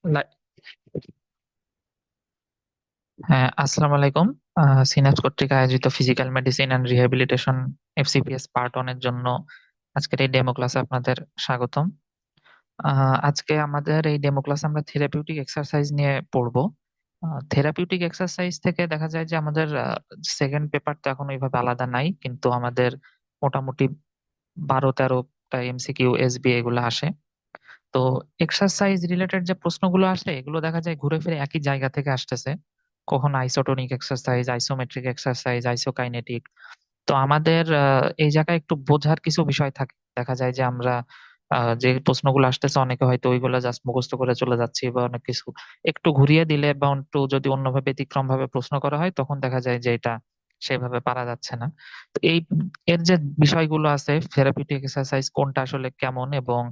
লা- হ্যাঁ, আসসালামু আলাইকুম। সিনাপস কর্তৃক আয়োজিত physical medicine and rehabilitation FCPS part 1 এর জন্য আজকের এই ডেমো ক্লাসে আপনাদের স্বাগতম। আজকে আমাদের এই ডেমো ক্লাসে আমরা থেরাপিউটিক এক্সারসাইজ নিয়ে পড়বো। থেরাপিউটিক এক্সারসাইজ থেকে দেখা যায় যে আমাদের সেকেন্ড পেপার তো এখন ওইভাবে আলাদা নাই, কিন্তু আমাদের মোটামুটি 12-13টা এমসিকিউ এসবি এগুলো আসে। তো এক্সারসাইজ রিলেটেড যে প্রশ্নগুলো আসে এগুলো দেখা যায় ঘুরে ফিরে একই জায়গা থেকে আসতেছে। কখনো আইসোটোনিক এক্সারসাইজ, আইসোমেট্রিক এক্সারসাইজ, আইসোকাইনেটিক। তো আমাদের এই জায়গায় একটু বোঝার কিছু বিষয় থাকে। দেখা যায় যে আমরা যে প্রশ্নগুলো আসতেছে অনেকে হয়তো ওইগুলো জাস্ট মুখস্থ করে চলে যাচ্ছি, বা অনেক কিছু একটু ঘুরিয়ে দিলে বা একটু যদি অন্যভাবে ব্যতিক্রম ভাবে প্রশ্ন করা হয় তখন দেখা যায় যে এটা সেভাবে পারা যাচ্ছে না। তো এর যে বিষয়গুলো আছে, থেরাপিউটিক এক্সারসাইজ কোনটা আসলে কেমন এবং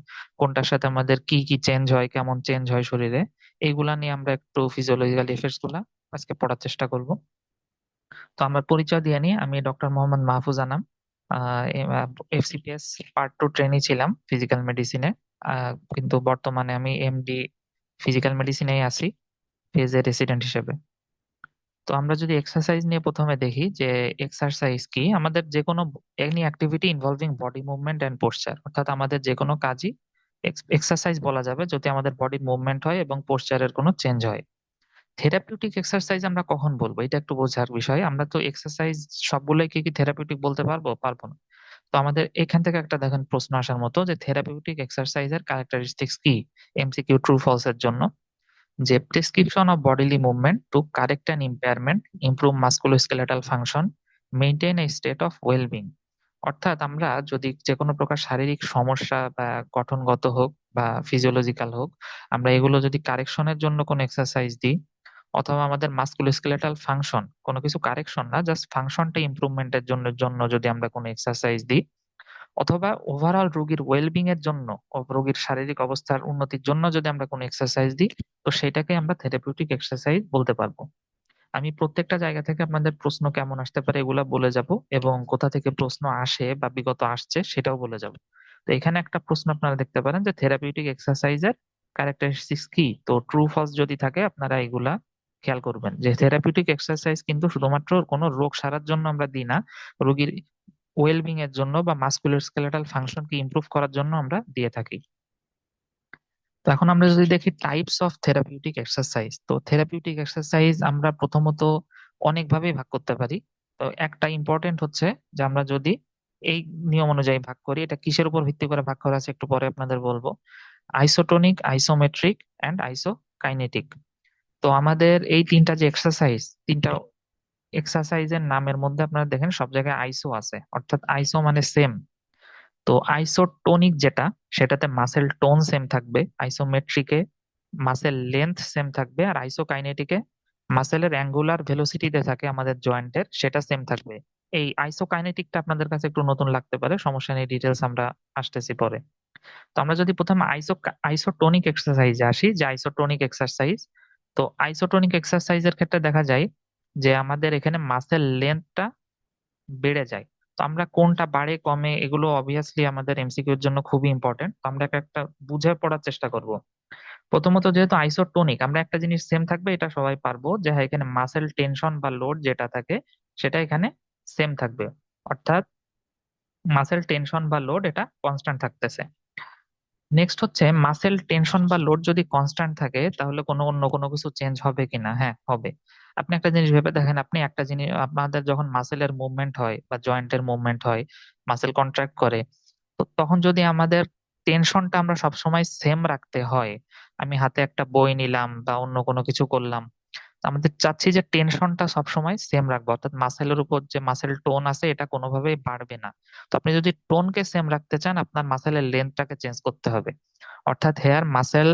কোনটার সাথে আমাদের কি কি চেঞ্জ হয়, কেমন চেঞ্জ হয় শরীরে, এইগুলা নিয়ে আমরা একটু ফিজিওলজিক্যাল ইফেক্টস গুলা আজকে পড়ার চেষ্টা করব। তো আমার পরিচয় দিয়ে নিই, আমি doctor Mohammad Mahfuz Anam. FCPS part 2 trainee ছিলাম ফিজিক্যাল মেডিসিনে। কিন্তু বর্তমানে আমি এমডি ফিজিক্যাল মেডিসিনেই আছি, ফেজে রেসিডেন্ট হিসেবে। তো আমরা যদি এক্সারসাইজ নিয়ে প্রথমে দেখি যে এক্সারসাইজ কি, আমাদের যে কোনো any activity involving body movement and posture, অর্থাৎ আমাদের যে কোনো কাজই এক্সারসাইজ বলা যাবে যদি আমাদের বডি মুভমেন্ট হয় এবং পোশ্চারের কোনো চেঞ্জ হয়। থেরাপিউটিক এক্সারসাইজ আমরা কখন বলবো, এটা একটু বোঝার বিষয়। আমরা তো এক্সারসাইজ সবগুলোই কি কি থেরাপিউটিক বলতে পারবো? পারবো না। তো আমাদের এখান থেকে একটা দেখেন প্রশ্ন আসার মতো যে থেরাপিউটিক এক্সারসাইজের ক্যারেক্টারিস্টিক্স কি, এমসিকিউ ট্রু ফলস এর জন্য। যে prescription of bodily movement to correct an impairment, improve musculoskeletal function, maintain a state of wellbeing. অর্থাৎ আমরা যদি যে কোনো প্রকার শারীরিক সমস্যা বা গঠনগত হোক বা ফিজিওলজিক্যাল হোক, আমরা এগুলো যদি কারেকশনের জন্য কোনো এক্সারসাইজ দিই, অথবা আমাদের মাস্কুলোস্কেলেটাল ফাংশন, কোনো কিছু কারেকশন না, জাস্ট ফাংশনটা ইমপ্রুভমেন্টের জন্য জন্য যদি আমরা কোনো এক্সারসাইজ দিই, অথবা ওভারঅল রোগীর ওয়েলবিং এর জন্য ও রোগীর শারীরিক অবস্থার উন্নতির জন্য যদি আমরা কোনো এক্সারসাইজ দিই, তো সেটাকে আমরা থেরাপিউটিক এক্সারসাইজ বলতে পারবো। আমি প্রত্যেকটা জায়গা থেকে আপনাদের প্রশ্ন কেমন আসতে পারে এগুলা বলে যাব, এবং কোথা থেকে প্রশ্ন আসে বা বিগত আসছে সেটাও বলে যাব। তো এখানে একটা প্রশ্ন আপনারা দেখতে পারেন যে থেরাপিউটিক এক্সারসাইজের ক্যারেক্টারিস্টিক্স কি। তো ট্রু ফলস যদি থাকে আপনারা এগুলা খেয়াল করবেন যে থেরাপিউটিক এক্সারসাইজ কিন্তু শুধুমাত্র কোনো রোগ সারার জন্য আমরা দিই না, রোগীর ওয়েলবিং এর জন্য বা মাসকুলোস্কেলেটাল ফাংশনকে ইমপ্রুভ করার জন্য আমরা দিয়ে থাকি। তো এখন আমরা যদি দেখি টাইপস অফ থেরাপিউটিক এক্সারসাইজ, তো থেরাপিউটিক এক্সারসাইজ আমরা প্রথমত অনেক ভাবেই ভাগ করতে পারি। তো একটা ইম্পর্টেন্ট হচ্ছে যে আমরা যদি এই নিয়ম অনুযায়ী ভাগ করি, এটা কিসের উপর ভিত্তি করে ভাগ করা আছে একটু পরে আপনাদের বলবো। Isotonic, isometric and isokinetic. তো আমাদের এই তিনটা যে এক্সারসাইজ, তিনটা এক্সারসাইজের নামের মধ্যে আপনারা দেখেন সব জায়গায় আইসো আছে, অর্থাৎ আইসো মানে সেম। তো আইসোটোনিক যেটা, সেটাতে মাসেল টোন সেম থাকবে, আইসোমেট্রিকে মাসেল লেন্থ সেম থাকবে, আর আইসোকাইনেটিকে মাসেলের অ্যাঙ্গুলার ভেলোসিটিতে থাকে আমাদের জয়েন্টের, সেটা সেম থাকবে। এই আইসোকাইনেটিকটা আপনাদের কাছে একটু নতুন লাগতে পারে, সমস্যা নেই, ডিটেলস আমরা আসতেছি পরে। তো আমরা যদি প্রথমে আইসোটোনিক এক্সারসাইজে আসি, যে আইসোটোনিক এক্সারসাইজ, তো আইসোটোনিক এক্সারসাইজের ক্ষেত্রে দেখা যায় যে আমাদের এখানে মাসেল লেন্থটা বেড়ে যায়। তো আমরা কোনটা বাড়ে কমে এগুলো অবভিয়াসলি আমাদের এমসিকিউ এর জন্য খুবই ইম্পর্টেন্ট, তো আমরা একটা একটা বুঝে পড়ার চেষ্টা করব। প্রথমত যেহেতু আইসোটোনিক, আমরা একটা জিনিস সেম থাকবে এটা সবাই পারবো যে হ্যাঁ, এখানে মাসেল টেনশন বা লোড যেটা থাকে সেটা এখানে সেম থাকবে, অর্থাৎ মাসেল টেনশন বা লোড এটা কনস্ট্যান্ট থাকতেছে। নেক্সট হচ্ছে মাসেল টেনশন বা লোড যদি কনস্ট্যান্ট থাকে তাহলে কোনো অন্য কোনো কিছু চেঞ্জ হবে কিনা। হ্যাঁ, হবে। আপনি একটা জিনিস ভেবে দেখেন, আপনি একটা জিনিস, আপনাদের যখন মাসেলের মুভমেন্ট হয় বা জয়েন্টের মুভমেন্ট হয়, মাসেল কন্ট্রাক্ট করে, তো তখন যদি আমাদের টেনশনটা আমরা সবসময় সেম রাখতে হয়, আমি হাতে একটা বই নিলাম বা অন্য কোনো কিছু করলাম, তো আমাদের চাচ্ছি যে টেনশনটা সবসময় সেম রাখবো, অর্থাৎ মাসেলের উপর যে মাসেল টোন আছে এটা কোনোভাবেই বাড়বে না। তো আপনি যদি টোনকে সেম রাখতে চান আপনার মাসেলের লেন্থটাকে চেঞ্জ করতে হবে, অর্থাৎ here muscle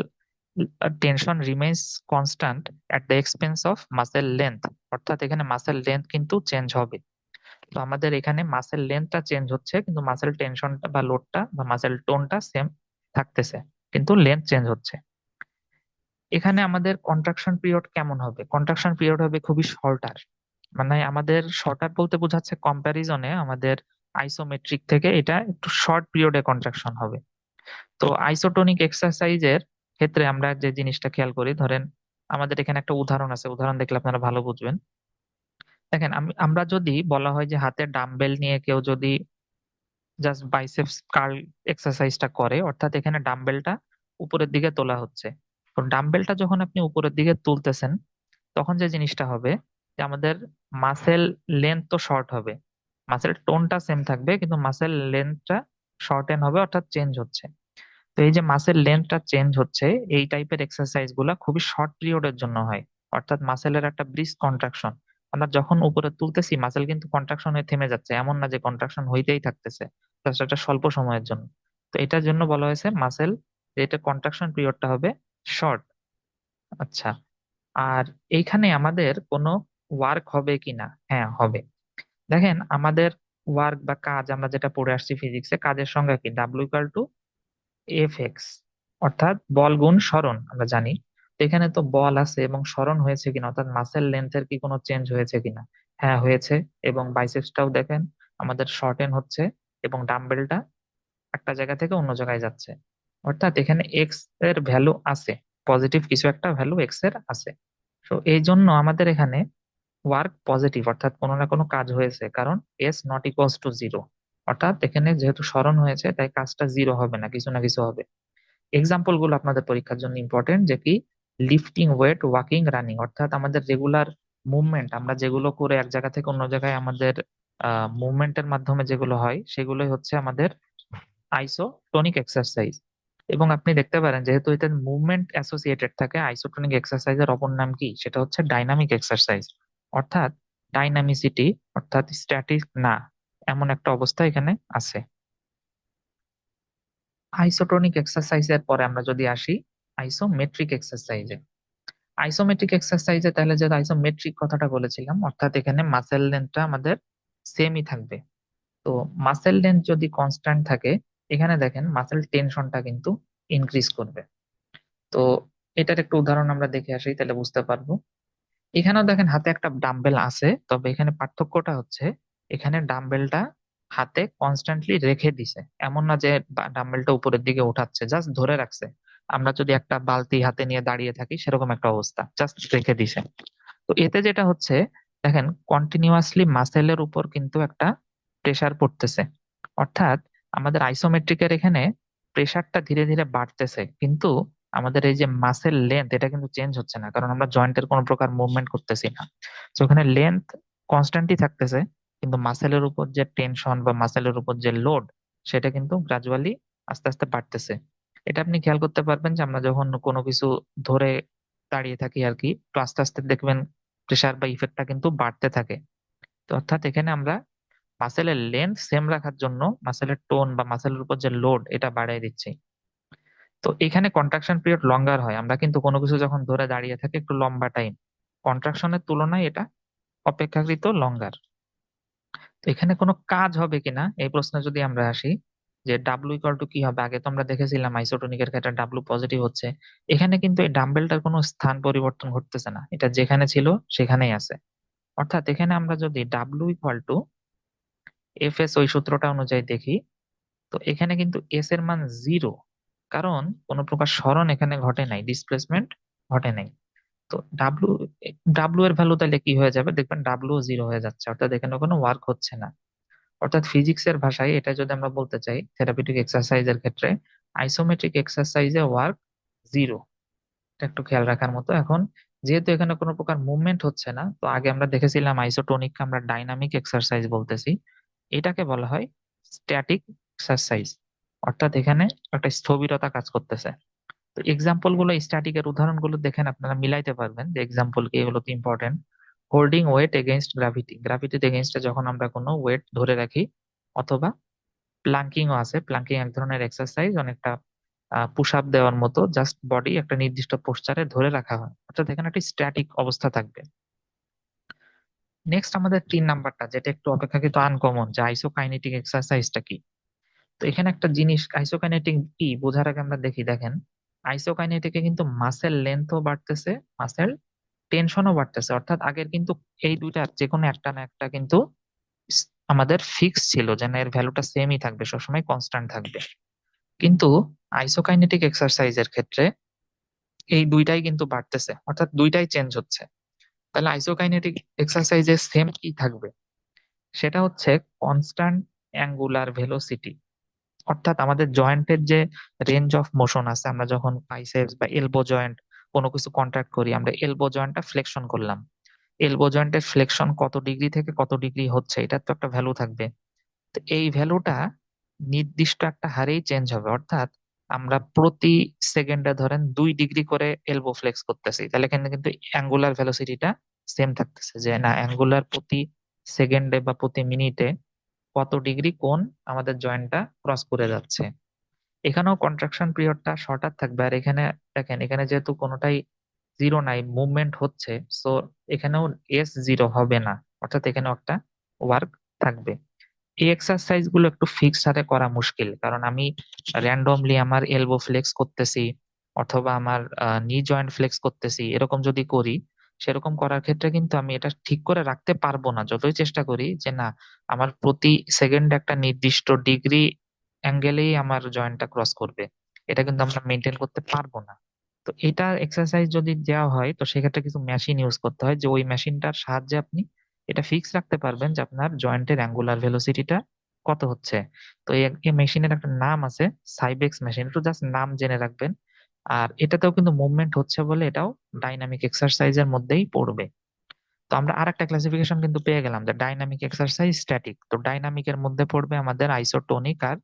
tension remains constant at the expense of muscle length, অর্থাৎ এখানে মাসেল লেন্থ কিন্তু চেঞ্জ হবে। তো আমাদের এখানে মাসেল লেন্থটা চেঞ্জ হচ্ছে কিন্তু মাসেল টেনশনটা বা লোডটা বা মাসেল টোনটা সেম থাকতেছে, কিন্তু লেন্থ চেঞ্জ হচ্ছে। এখানে আমাদের কন্ট্রাকশন পিরিয়ড কেমন হবে? কন্ট্রাকশন পিরিয়ড হবে খুবই শর্টার। মানে আমাদের শর্টার বলতে বোঝাচ্ছে কম্প্যারিজনে আমাদের আইসোমেট্রিক থেকে এটা একটু শর্ট পিরিয়ডে কন্ট্রাকশন হবে। তো আইসোটোনিক এক্সারসাইজের ক্ষেত্রে আমরা যে জিনিসটা খেয়াল করি, ধরেন আমাদের এখানে একটা উদাহরণ আছে, উদাহরণ দেখলে আপনারা ভালো বুঝবেন। দেখেন আমরা যদি বলা হয় যে হাতে ডাম্বেল নিয়ে কেউ যদি জাস্ট বাইসেপস কার্ল এক্সারসাইজটা করে, অর্থাৎ এখানে ডাম্বেলটা উপরের দিকে তোলা হচ্ছে। তো ডাম্বেলটা যখন আপনি উপরের দিকে তুলতেছেন, তখন যে জিনিসটা হবে যে আমাদের মাসেল লেন্থ তো শর্ট হবে, মাসেল টোনটা সেম থাকবে কিন্তু মাসেল লেন্থটা শর্টেন হবে, অর্থাৎ চেঞ্জ হচ্ছে। তো এই যে মাসেল লেন্থটা চেঞ্জ হচ্ছে, এই টাইপের এক্সারসাইজ গুলা খুবই শর্ট পিরিয়ডের জন্য হয়। অর্থাৎ মাসেলের একটা ব্রিস্ক কন্ট্রাকশন, আমরা যখন উপরে তুলতেছি মাসেল কিন্তু কন্ট্রাকশন হয়ে থেমে যাচ্ছে, এমন না যে কন্ট্রাকশন হইতেই থাকতেছে, জাস্ট একটা স্বল্প সময়ের জন্য। তো এটার জন্য বলা হয়েছে মাসেল, এটা কন্ট্রাকশন পিরিয়ডটা হবে শর্ট। আচ্ছা, আর এইখানে আমাদের কোনো ওয়ার্ক হবে কিনা? হ্যাঁ, হবে। দেখেন আমাদের ওয়ার্ক বা কাজ, আমরা যেটা পড়ে আসছি ফিজিক্সে, কাজের সংজ্ঞা কি? F(x), অর্থাৎ বল গুণ সরণ, আমরা জানি। তো এখানে তো বল আছে এবং সরণ হয়েছে কিনা, অর্থাৎ মাসেল লেন্থের কি কোনো চেঞ্জ হয়েছে কিনা? হ্যাঁ, হয়েছে। এবং বাইসেপসটাও দেখেন আমাদের শর্টেন হচ্ছে, এবং ডাম্বেলটা একটা জায়গা থেকে অন্য জায়গায় যাচ্ছে। অর্থাৎ এখানে এক্স এর ভ্যালু আছে, পজিটিভ কিছু একটা ভ্যালু এক্স এর আছে। তো এই জন্য আমাদের এখানে ওয়ার্ক পজিটিভ, অর্থাৎ কোনো না কোনো কাজ হয়েছে, কারণ S not equals to zero. অর্থাৎ এখানে যেহেতু সরণ হয়েছে তাই কাজটা জিরো হবে না, কিছু না কিছু হবে। এক্সাম্পল গুলো আপনাদের পরীক্ষার জন্য ইম্পর্টেন্ট, যে কি? লিফটিং ওয়েট, ওয়াকিং, রানিং, অর্থাৎ আমাদের রেগুলার মুভমেন্ট, আমরা যেগুলো করে এক জায়গা থেকে অন্য জায়গায় আমাদের মুভমেন্টের মাধ্যমে যেগুলো হয়, সেগুলোই হচ্ছে আমাদের আইসোটোনিক এক্সারসাইজ। এবং আপনি দেখতে পারেন যেহেতু এতে মুভমেন্ট অ্যাসোসিয়েটেড থাকে, আইসোটোনিক এক্সারসাইজের অপর নাম কি? সেটা হচ্ছে ডাইনামিক এক্সারসাইজ। অর্থাৎ ডাইনামিসিটি, অর্থাৎ স্ট্যাটিক না, এমন একটা অবস্থা এখানে আছে। আইসোটোনিক এক্সারসাইজের পরে আমরা যদি আসি আইসোমেট্রিক এক্সারসাইজে। আইসোমেট্রিক এক্সারসাইজে তাহলে যে আইসোমেট্রিক কথাটা বলেছিলাম, অর্থাৎ এখানে মাসেল লেন্থটা আমাদের সেমই থাকবে। তো মাসেল লেন্থ যদি কনস্ট্যান্ট থাকে, এখানে দেখেন মাসেল টেনশনটা কিন্তু ইনক্রিজ করবে। তো এটার একটা উদাহরণ আমরা দেখে আসি, তাহলে বুঝতে পারবো। এখানেও দেখেন হাতে একটা ডাম্বেল আছে, তবে এখানে পার্থক্যটা হচ্ছে এখানে ডাম্বেলটা হাতে কনস্ট্যান্টলি রেখে দিছে, এমন না যে ডাম্বেলটা উপরের দিকে উঠাচ্ছে, জাস্ট ধরে রাখছে। আমরা যদি একটা বালতি হাতে নিয়ে দাঁড়িয়ে থাকি সেরকম একটা অবস্থা, জাস্ট রেখে দিছে। তো এতে যেটা হচ্ছে, দেখেন কন্টিনিউয়াসলি মাসেলের উপর কিন্তু একটা প্রেসার পড়তেছে। অর্থাৎ আমাদের আইসোমেট্রিকের এখানে প্রেসারটা ধীরে ধীরে বাড়তেছে, কিন্তু আমাদের এই যে মাসেল লেন্থ, এটা কিন্তু চেঞ্জ হচ্ছে না, কারণ আমরা জয়েন্টের কোনো প্রকার মুভমেন্ট করতেছি না। তো ওখানে লেন্থ কনস্ট্যান্টই থাকতেছে, কিন্তু মাসেলের উপর যে টেনশন বা মাসেলের উপর যে লোড, সেটা কিন্তু গ্রাজুয়ালি আস্তে আস্তে বাড়তেছে। এটা আপনি খেয়াল করতে পারবেন যে আমরা যখন কোনো কিছু ধরে দাঁড়িয়ে থাকি আর কি, তো আস্তে আস্তে দেখবেন প্রেসার বা ইফেক্টটা কিন্তু বাড়তে থাকে। তো অর্থাৎ এখানে আমরা মাসেলের লেন্থ সেম রাখার জন্য মাসেলের টোন বা মাসেলের উপর যে লোড, এটা বাড়াই দিচ্ছি। তো এখানে কন্ট্রাকশন পিরিয়ড লঙ্গার হয়, আমরা কিন্তু কোনো কিছু যখন ধরে দাঁড়িয়ে থাকি একটু লম্বা টাইম, কন্ট্রাকশনের তুলনায় এটা অপেক্ষাকৃত লঙ্গার। তো এখানে কোনো কাজ হবে কিনা এই প্রশ্নে যদি আমরা আসি, যে ডাব্লু ইকুয়াল টু কি হবে? আগে তো আমরা দেখেছিলাম আইসোটোনিকের ক্ষেত্রে ডাব্লু পজিটিভ হচ্ছে। এখানে কিন্তু এই ডাম্বেলটার কোনো স্থান পরিবর্তন ঘটতেছে না, এটা যেখানে ছিল সেখানেই আছে। অর্থাৎ এখানে আমরা যদি W equal to F S, ওই সূত্রটা অনুযায়ী দেখি, তো এখানে কিন্তু এস এর মান জিরো, কারণ কোনো প্রকার সরণ এখানে ঘটে নাই, ডিসপ্লেসমেন্ট ঘটে নাই। তো ডাব্লু ডাব্লু এর ভ্যালু তাহলে কি হয়ে যাবে? দেখবেন ডাব্লু জিরো হয়ে যাচ্ছে, অর্থাৎ এখানে কোনো ওয়ার্ক হচ্ছে না। অর্থাৎ ফিজিক্সের ভাষায় এটা যদি আমরা বলতে চাই, থেরাপিউটিক এক্সারসাইজের ক্ষেত্রে আইসোমেট্রিক এক্সারসাইজে ওয়ার্ক জিরো। এটা একটু খেয়াল রাখার মতো। এখন যেহেতু এখানে কোনো প্রকার মুভমেন্ট হচ্ছে না, তো আগে আমরা দেখেছিলাম আইসোটোনিককে আমরা ডাইনামিক এক্সারসাইজ বলতেছি, এটাকে বলা হয় স্ট্যাটিক এক্সারসাইজ। অর্থাৎ এখানে একটা স্থবিরতা কাজ করতেছে। তো এক্সাম্পল গুলো, স্ট্যাটিক এর উদাহরণ গুলো দেখেন আপনারা মিলাইতে পারবেন যে এক্সাম্পল কি, এগুলো তো important. Holding weight against gravity, গ্রাভিটির এগেইনস্টে যখন আমরা কোনো ওয়েট ধরে রাখি, অথবা প্লাঙ্কিং ও আছে, প্লাঙ্কিং এক ধরনের এক্সারসাইজ, অনেকটা পুশ আপ দেওয়ার মতো, জাস্ট বডি একটা নির্দিষ্ট পোস্টারে ধরে রাখা হয়, অর্থাৎ এখানে একটা স্ট্যাটিক অবস্থা থাকবে। নেক্সট আমাদের 3 নাম্বারটা, যেটা একটু অপেক্ষাকৃত আনকমন, যে আইসোকাইনেটিক এক্সারসাইজটা কি। তো এখানে একটা জিনিস, আইসোকাইনেটিক কি বোঝার আগে আমরা দেখি, দেখেন আইসোকাইনেটিকে কিন্তু মাসেল লেন্থও বাড়তেছে, মাসেল টেনশনও বাড়তেছে। অর্থাৎ আগের কিন্তু এই দুইটার যে কোনো একটা না একটা কিন্তু আমাদের ফিক্স ছিল, যে না এর ভ্যালুটা সেমই থাকবে, সবসময় কনস্ট্যান্ট থাকবে। কিন্তু আইসোকাইনেটিক এক্সারসাইজের ক্ষেত্রে এই দুইটাই কিন্তু বাড়তেছে, অর্থাৎ দুইটাই চেঞ্জ হচ্ছে। তাহলে আইসোকাইনেটিক এক্সারসাইজে সেম কি থাকবে? সেটা হচ্ছে কনস্ট্যান্ট অ্যাঙ্গুলার ভেলোসিটি। অর্থাৎ আমাদের জয়েন্টের যে রেঞ্জ অফ মোশন আছে, আমরা যখন বাইসেপস বা এলবো জয়েন্ট কোনো কিছু কন্ট্রাক্ট করি, আমরা এলবো জয়েন্টটা ফ্লেকশন করলাম, এলবো জয়েন্টের ফ্লেকশন কত ডিগ্রি থেকে কত ডিগ্রি হচ্ছে, এটার তো একটা ভ্যালু থাকবে। তো এই ভ্যালুটা নির্দিষ্ট একটা হারেই চেঞ্জ হবে। অর্থাৎ আমরা প্রতি সেকেন্ডে ধরেন 2 ডিগ্রি করে এলবো ফ্লেক্স করতেছি, তাহলে এখানে কিন্তু অ্যাঙ্গুলার ভেলোসিটিটা সেম থাকতেছে, যে না অ্যাঙ্গুলার প্রতি সেকেন্ডে বা প্রতি মিনিটে কত ডিগ্রি কোণ আমাদের জয়েন্টটা ক্রস করে যাচ্ছে। এখানেও কন্ট্রাকশন পিরিয়ডটা শর্টার থাকবে। আর এখানে দেখেন, এখানে যেহেতু কোনোটাই জিরো নাই, মুভমেন্ট হচ্ছে, সো এখানেও S0 হবে না, অর্থাৎ এখানেও একটা ওয়ার্ক থাকবে। এই এক্সারসাইজ গুলো একটু ফিক্স হাতে করা মুশকিল, কারণ আমি র্যান্ডমলি আমার এলবো ফ্লেক্স করতেছি অথবা আমার নি জয়েন্ট ফ্লেক্স করতেছি, এরকম যদি করি, সেরকম করার ক্ষেত্রে কিন্তু আমি এটা ঠিক করে রাখতে পারবো না, যতই চেষ্টা করি যে না আমার প্রতি সেকেন্ডে একটা নির্দিষ্ট ডিগ্রি অ্যাঙ্গেলেই আমার জয়েন্টটা ক্রস করবে, এটা কিন্তু আমরা মেনটেন করতে পারবো না। তো এটা এক্সারসাইজ যদি দেওয়া হয়, তো সেক্ষেত্রে কিছু মেশিন ইউজ করতে হয়, যে ওই মেশিনটার সাহায্যে আপনি এটা ফিক্স রাখতে পারবেন যে আপনার জয়েন্টের অ্যাঙ্গুলার ভেলোসিটিটা কত হচ্ছে। তো এই মেশিনের একটা নাম আছে, সাইবেক্স মেশিন, একটু জাস্ট নাম জেনে রাখবেন। আর এটাতেও কিন্তু মুভমেন্ট হচ্ছে বলে এটাও ডাইনামিক এক্সারসাইজের মধ্যেই পড়বে। তো আমরা আর একটা ক্লাসিফিকেশন কিন্তু পেয়ে গেলাম, যে ডাইনামিক এক্সারসাইজ, স্ট্যাটিক। তো ডাইনামিকের মধ্যে পড়বে আমাদের আইসোটোনিক আর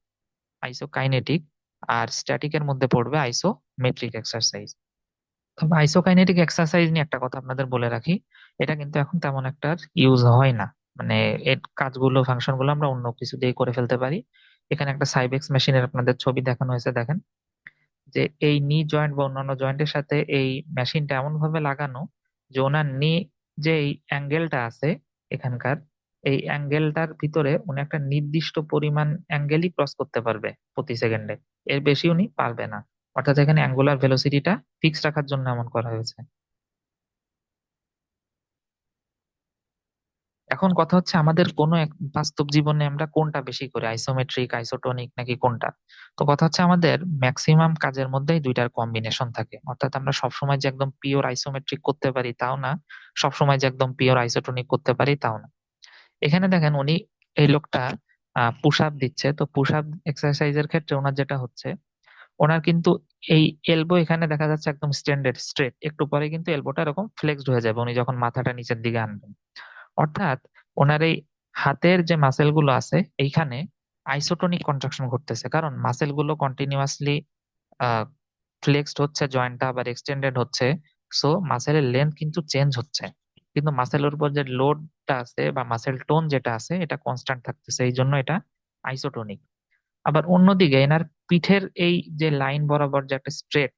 আইসোকাইনেটিক, আর স্ট্যাটিকের মধ্যে পড়বে আইসোমেট্রিক এক্সারসাইজ। তবে আইসোকাইনেটিক এক্সারসাইজ নিয়ে একটা কথা আপনাদের বলে রাখি, এটা কিন্তু এখন তেমন একটা ইউজ হয় না। মানে এর কাজগুলো, ফাংশন গুলো আমরা অন্য কিছু দিয়ে করে ফেলতে পারি। এখানে একটা সাইবেক্স মেশিনের আপনাদের ছবি দেখানো হয়েছে, দেখেন যে এই নি জয়েন্ট বা অন্যান্য জয়েন্টের সাথে এই মেশিনটা এমন ভাবে লাগানো যে ওনার নি, যে এই অ্যাঙ্গেলটা আছে এখানকার, এই অ্যাঙ্গেলটার ভিতরে উনি একটা নির্দিষ্ট পরিমাণ অ্যাঙ্গেলই ক্রস করতে পারবে প্রতি সেকেন্ডে, এর বেশি উনি পারবে না। অর্থাৎ এখানে অ্যাঙ্গুলার ভেলোসিটিটা ফিক্স রাখার জন্য এমন করা হয়েছে। এখন কথা হচ্ছে আমাদের কোনো এক বাস্তব জীবনে আমরা কোনটা বেশি করি, আইসোমেট্রিক, আইসোটোনিক, নাকি কোনটা? তো কথা হচ্ছে আমাদের ম্যাক্সিমাম কাজের মধ্যেই দুইটার কম্বিনেশন থাকে। অর্থাৎ আমরা সবসময় যে একদম পিওর আইসোমেট্রিক করতে পারি তাও না, সবসময় যে একদম পিওর আইসোটোনিক করতে পারি তাও না। এখানে দেখেন উনি, এই লোকটা পুশ আপ দিচ্ছে, তো পুশ আপ এক্সারসাইজের ক্ষেত্রে ওনার যেটা হচ্ছে, ওনার কিন্তু এই এলবো এখানে দেখা যাচ্ছে একদম স্ট্যান্ডার্ড স্ট্রেট, একটু পরে কিন্তু এলবোটা এরকম ফ্লেক্সড হয়ে যাবে উনি যখন মাথাটা নিচের দিকে আনবেন। অর্থাৎ ওনার এই হাতের যে মাসেল গুলো আছে এইখানে আইসোটোনিক কন্ট্রাকশন ঘটতেছে, কারণ মাসেল গুলো কন্টিনিউয়াসলি ফ্লেক্সড হচ্ছে, জয়েন্টটা আবার এক্সটেন্ডেড হচ্ছে। সো মাসেলের লেন্থ কিন্তু চেঞ্জ হচ্ছে, কিন্তু মাসেলের উপর যে লোডটা আছে বা মাসেল টোন যেটা আছে এটা কনস্ট্যান্ট থাকতেছে, এই জন্য এটা আইসোটোনিক। আবার অন্যদিকে এনার পিঠের এই যে লাইন বরাবর যে একটা স্ট্রেট,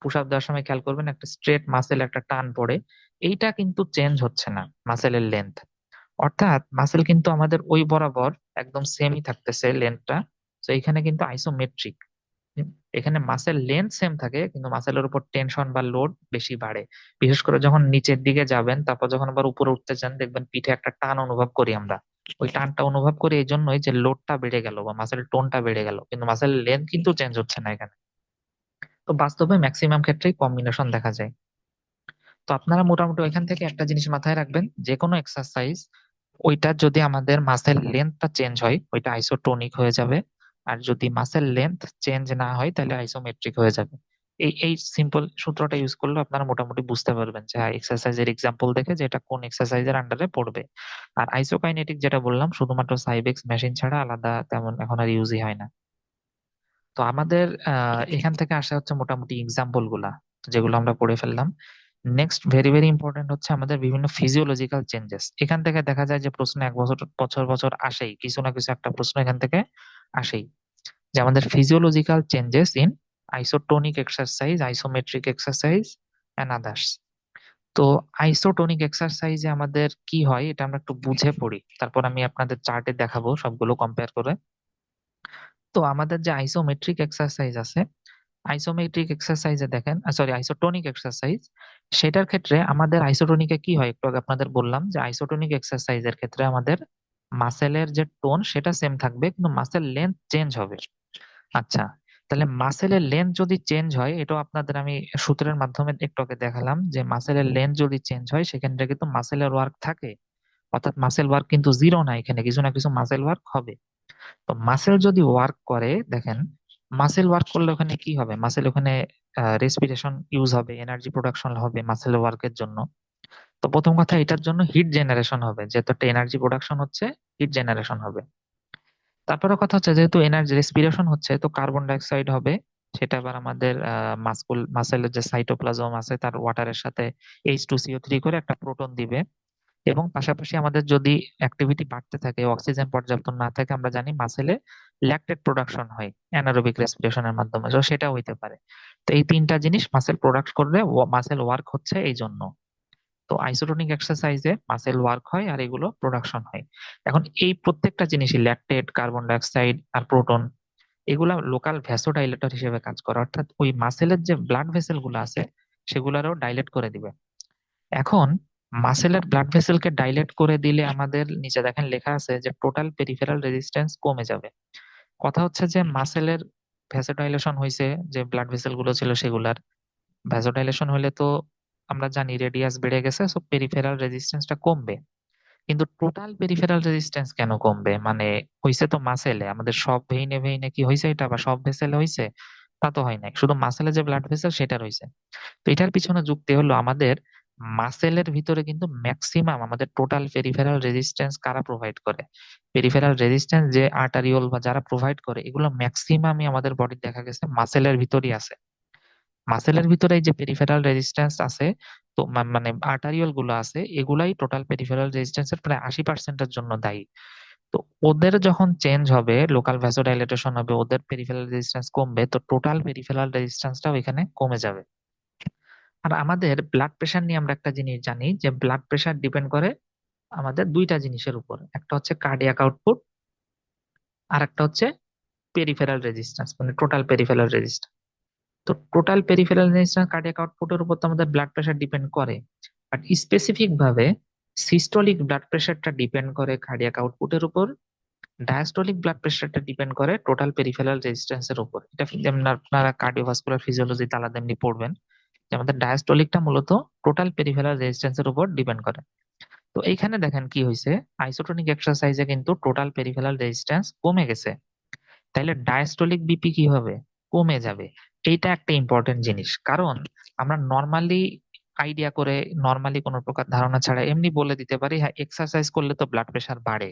পুশ আপ দেওয়ার সময় খেয়াল করবেন একটা স্ট্রেট মাসেল একটা টান পড়ে, এইটা কিন্তু চেঞ্জ হচ্ছে না মাসেলের লেন্থ। অর্থাৎ মাসেল কিন্তু আমাদের ওই বরাবর একদম সেমই থাকতেছে লেন্থটা। তো এখানে কিন্তু আইসোমেট্রিক, এখানে মাসেল লেন্থ সেম থাকে কিন্তু মাসেলের উপর টেনশন বা লোড বেশি বাড়ে। বিশেষ করে যখন নিচের দিকে যাবেন, তারপর যখন আবার উপরে উঠতে চান, দেখবেন পিঠে একটা টান অনুভব করি আমরা। ওই টানটা অনুভব করি এই জন্যই যে লোডটা বেড়ে গেল বা মাসেল টোনটা বেড়ে গেল, কিন্তু মাসেল লেন্থ কিন্তু চেঞ্জ হচ্ছে না এখানে। তো বাস্তবে ম্যাক্সিমাম ক্ষেত্রেই কম্বিনেশন দেখা যায়। তো আপনারা মোটামুটি ওইখান থেকে একটা জিনিস মাথায় রাখবেন, যে কোনো এক্সারসাইজ, ওইটা যদি আমাদের মাসেল লেন্থটা চেঞ্জ হয় ওইটা আইসোটোনিক হয়ে যাবে, আর যদি মাসেল লেন্থ চেঞ্জ না হয় তাহলে আইসোমেট্রিক হয়ে যাবে। এই সিম্পল সূত্রটা ইউজ করলে আপনারা মোটামুটি বুঝতে পারবেন যে এক্সারসাইজের এক্সাম্পল দেখে যে এটা কোন এক্সারসাইজের আন্ডারে পড়বে। আর আইসোকাইনেটিক যেটা বললাম, শুধুমাত্র সাইবেক্স মেশিন ছাড়া আলাদা তেমন এখন আর ইউজই হয় না। তো আমাদের এখান থেকে আসা হচ্ছে মোটামুটি এক্সাম্পল গুলা, যেগুলো আমরা পড়ে ফেললাম। নেক্সট ভেরি ভেরি ইম্পর্টেন্ট হচ্ছে আমাদের বিভিন্ন ফিজিওলজিক্যাল চেঞ্জেস। এখান থেকে দেখা যায় যে প্রশ্ন এক বছর বছর বছর আসেই, কিছু না কিছু একটা প্রশ্ন এখান থেকে আসেই, যে আমাদের physiological changes in isotonic exercise, isometric exercise and others. তো আইসোটোনিক এক্সারসাইজে আমাদের কি হয় এটা আমরা একটু বুঝে পড়ি, তারপর আমি আপনাদের চার্টে দেখাবো সবগুলো কম্পেয়ার করে। তো আমাদের যে আইসোমেট্রিক এক্সারসাইজ আছে, আইসোমেট্রিক এক্সারসাইজে দেখেন, সরি আইসোটোনিক এক্সারসাইজ, সেটার ক্ষেত্রে আমাদের আইসোটোনিকে কি হয় একটু আগে আপনাদের বললাম, যে আইসোটোনিক এক্সারসাইজের ক্ষেত্রে আমাদের মাসেলের যে টোন সেটা সেম থাকবে কিন্তু মাসেল লেন্থ চেঞ্জ হবে। আচ্ছা, তাহলে মাসেলের লেন্থ যদি চেঞ্জ হয়, এটাও আপনাদের আমি সূত্রের মাধ্যমে একটু আগে দেখালাম যে মাসেলের লেন্থ যদি চেঞ্জ হয় সেখানে কিন্তু মাসেলের ওয়ার্ক থাকে, অর্থাৎ মাসেল ওয়ার্ক কিন্তু জিরো না, এখানে কিছু না কিছু মাসেল ওয়ার্ক হবে। তো মাসেল যদি ওয়ার্ক করে, দেখেন মাসেল ওয়ার্ক করলে ওখানে কি হবে, মাসেল ওখানে রেসপিরেশন ইউজ হবে, এনার্জি প্রোডাকশন হবে মাসেল ওয়ার্কের জন্য। তো প্রথম কথা, এটার জন্য হিট জেনারেশন হবে, যেহেতু একটা এনার্জি প্রোডাকশন হচ্ছে, হিট জেনারেশন হবে। তারপরে কথা হচ্ছে যেহেতু এনার্জি রেসপিরেশন হচ্ছে, তো কার্বন ডাই অক্সাইড হবে, সেটা আবার আমাদের মাসেলের যে সাইটোপ্লাজম আছে তার ওয়াটারের সাথে H2CO3 করে একটা প্রোটন দিবে। এবং পাশাপাশি আমাদের যদি অ্যাক্টিভিটি বাড়তে থাকে, অক্সিজেন পর্যাপ্ত না থাকে, আমরা জানি মাসেলে ল্যাকটেট প্রোডাকশন হয় অ্যানারোবিক রেসপিরেশনের মাধ্যমে, তো সেটা হইতে পারে। তো এই তিনটা জিনিস মাসেল প্রোডাক্ট করলে মাসেল ওয়ার্ক হচ্ছে এই জন্য। তো আইসোটোনিক এক্সারসাইজে মাসেল ওয়ার্ক হয় আর এগুলো প্রোডাকশন হয়। এখন এই প্রত্যেকটা জিনিসই ল্যাকটেট, কার্বন ডাই অক্সাইড আর প্রোটন, এগুলা লোকাল ভ্যাসোডাইলেটর হিসেবে কাজ করে, অর্থাৎ ওই মাসেলের যে ব্লাড ভেসেল গুলো আছে সেগুলারও ডাইলেট করে দিবে। এখন মাসেলের ব্লাড ভেসেলকে ডাইলেট করে দিলে আমাদের নিচে দেখেন লেখা আছে যে টোটাল পেরিফেরাল রেজিস্ট্যান্স কমে যাবে। কথা হচ্ছে যে মাসেলের ভ্যাসোডাইলেশন হয়েছে, যে ব্লাড ভেসেল গুলো ছিল সেগুলার ভ্যাসোডাইলেশন হলে তো আমরা জানি রেডিয়াস বেড়ে গেছে, সো পেরিফেরাল রেজিস্ট্যান্সটা কমবে। কিন্তু টোটাল পেরিফেরাল রেজিস্ট্যান্স কেন কমবে, মানে হইছে তো মাসেলে, আমাদের সব ভেইনে ভেইনে কি হয়েছে এটা, বা সব ভেসেলে হয়েছে তা তো হয় নাই, শুধু মাসেলে যে ব্লাড ভেসেল সেটা রয়েছে। তো এটার পিছনে যুক্তি হলো আমাদের মাসেলের ভিতরে কিন্তু ম্যাক্সিমাম আমাদের টোটাল পেরিফেরাল রেজিস্ট্যান্স কারা প্রোভাইড করে, পেরিফেরাল রেজিস্ট্যান্স যে আর্টারিওল বা যারা প্রোভাইড করে, এগুলো ম্যাক্সিমামই আমাদের বডি দেখা গেছে মাসেলের ভিতরই আছে। মাসেলের ভিতরে এই যে পেরিফেরাল রেজিস্ট্যান্স আছে, তো মানে আর্টারিওল গুলো আছে, এগুলাই টোটাল পেরিফেরাল রেজিস্ট্যান্সের প্রায় 80%-এর জন্য দায়ী। তো ওদের যখন চেঞ্জ হবে, লোকাল ভ্যাসোডাইলেটেশন হবে, ওদের পেরিফেরাল রেজিস্ট্যান্স কমবে, তো টোটাল পেরিফেরাল রেজিস্ট্যান্সটাও এখানে কমে যাবে। আর আমাদের ব্লাড প্রেশার নিয়ে আমরা একটা জিনিস জানি, যে ব্লাড প্রেশার ডিপেন্ড করে আমাদের দুইটা জিনিসের উপর, একটা হচ্ছে কার্ডিয়াক আউটপুট, আর একটা হচ্ছে পেরিফেরাল রেজিস্ট্যান্স, মানে টোটাল পেরিফেরাল রেজিস্ট্যান্স। তো টোটাল পেরিফেরাল রেজিস্ট্যান্স কার্ডিয়াক আউটপুটের উপর তো আমাদের ব্লাড প্রেশার ডিপেন্ড করে, বাট স্পেসিফিক ভাবে সিস্টোলিক ব্লাড প্রেশারটা ডিপেন্ড করে কার্ডিয়াক আউটপুটের উপর, ডায়াস্টোলিক ব্লাড প্রেশারটা ডিপেন্ড করে টোটাল পেরিফেরাল রেজিস্ট্যান্সের উপর। এটা যেমন আপনারা কার্ডিওভাস্কুলার ফিজিওলজি আলাদা এমনি পড়বেন, যে আমাদের ডায়াস্টোলিকটা মূলত টোটাল পেরিফেরাল রেজিস্ট্যান্সের উপর ডিপেন্ড করে। তো এইখানে দেখেন কি হয়েছে, আইসোটোনিক এক্সারসাইজে কিন্তু টোটাল পেরিফেরাল রেজিস্ট্যান্স কমে গেছে, তাইলে ডায়াস্টোলিক বিপি কি হবে, কমে যাবে। এইটা একটা ইম্পর্টেন্ট জিনিস, কারণ আমরা নর্মালি আইডিয়া করে, নর্মালি কোনো প্রকার ধারণা ছাড়া এমনি বলে দিতে পারি হ্যাঁ এক্সারসাইজ করলে তো ব্লাড প্রেশার বাড়ে,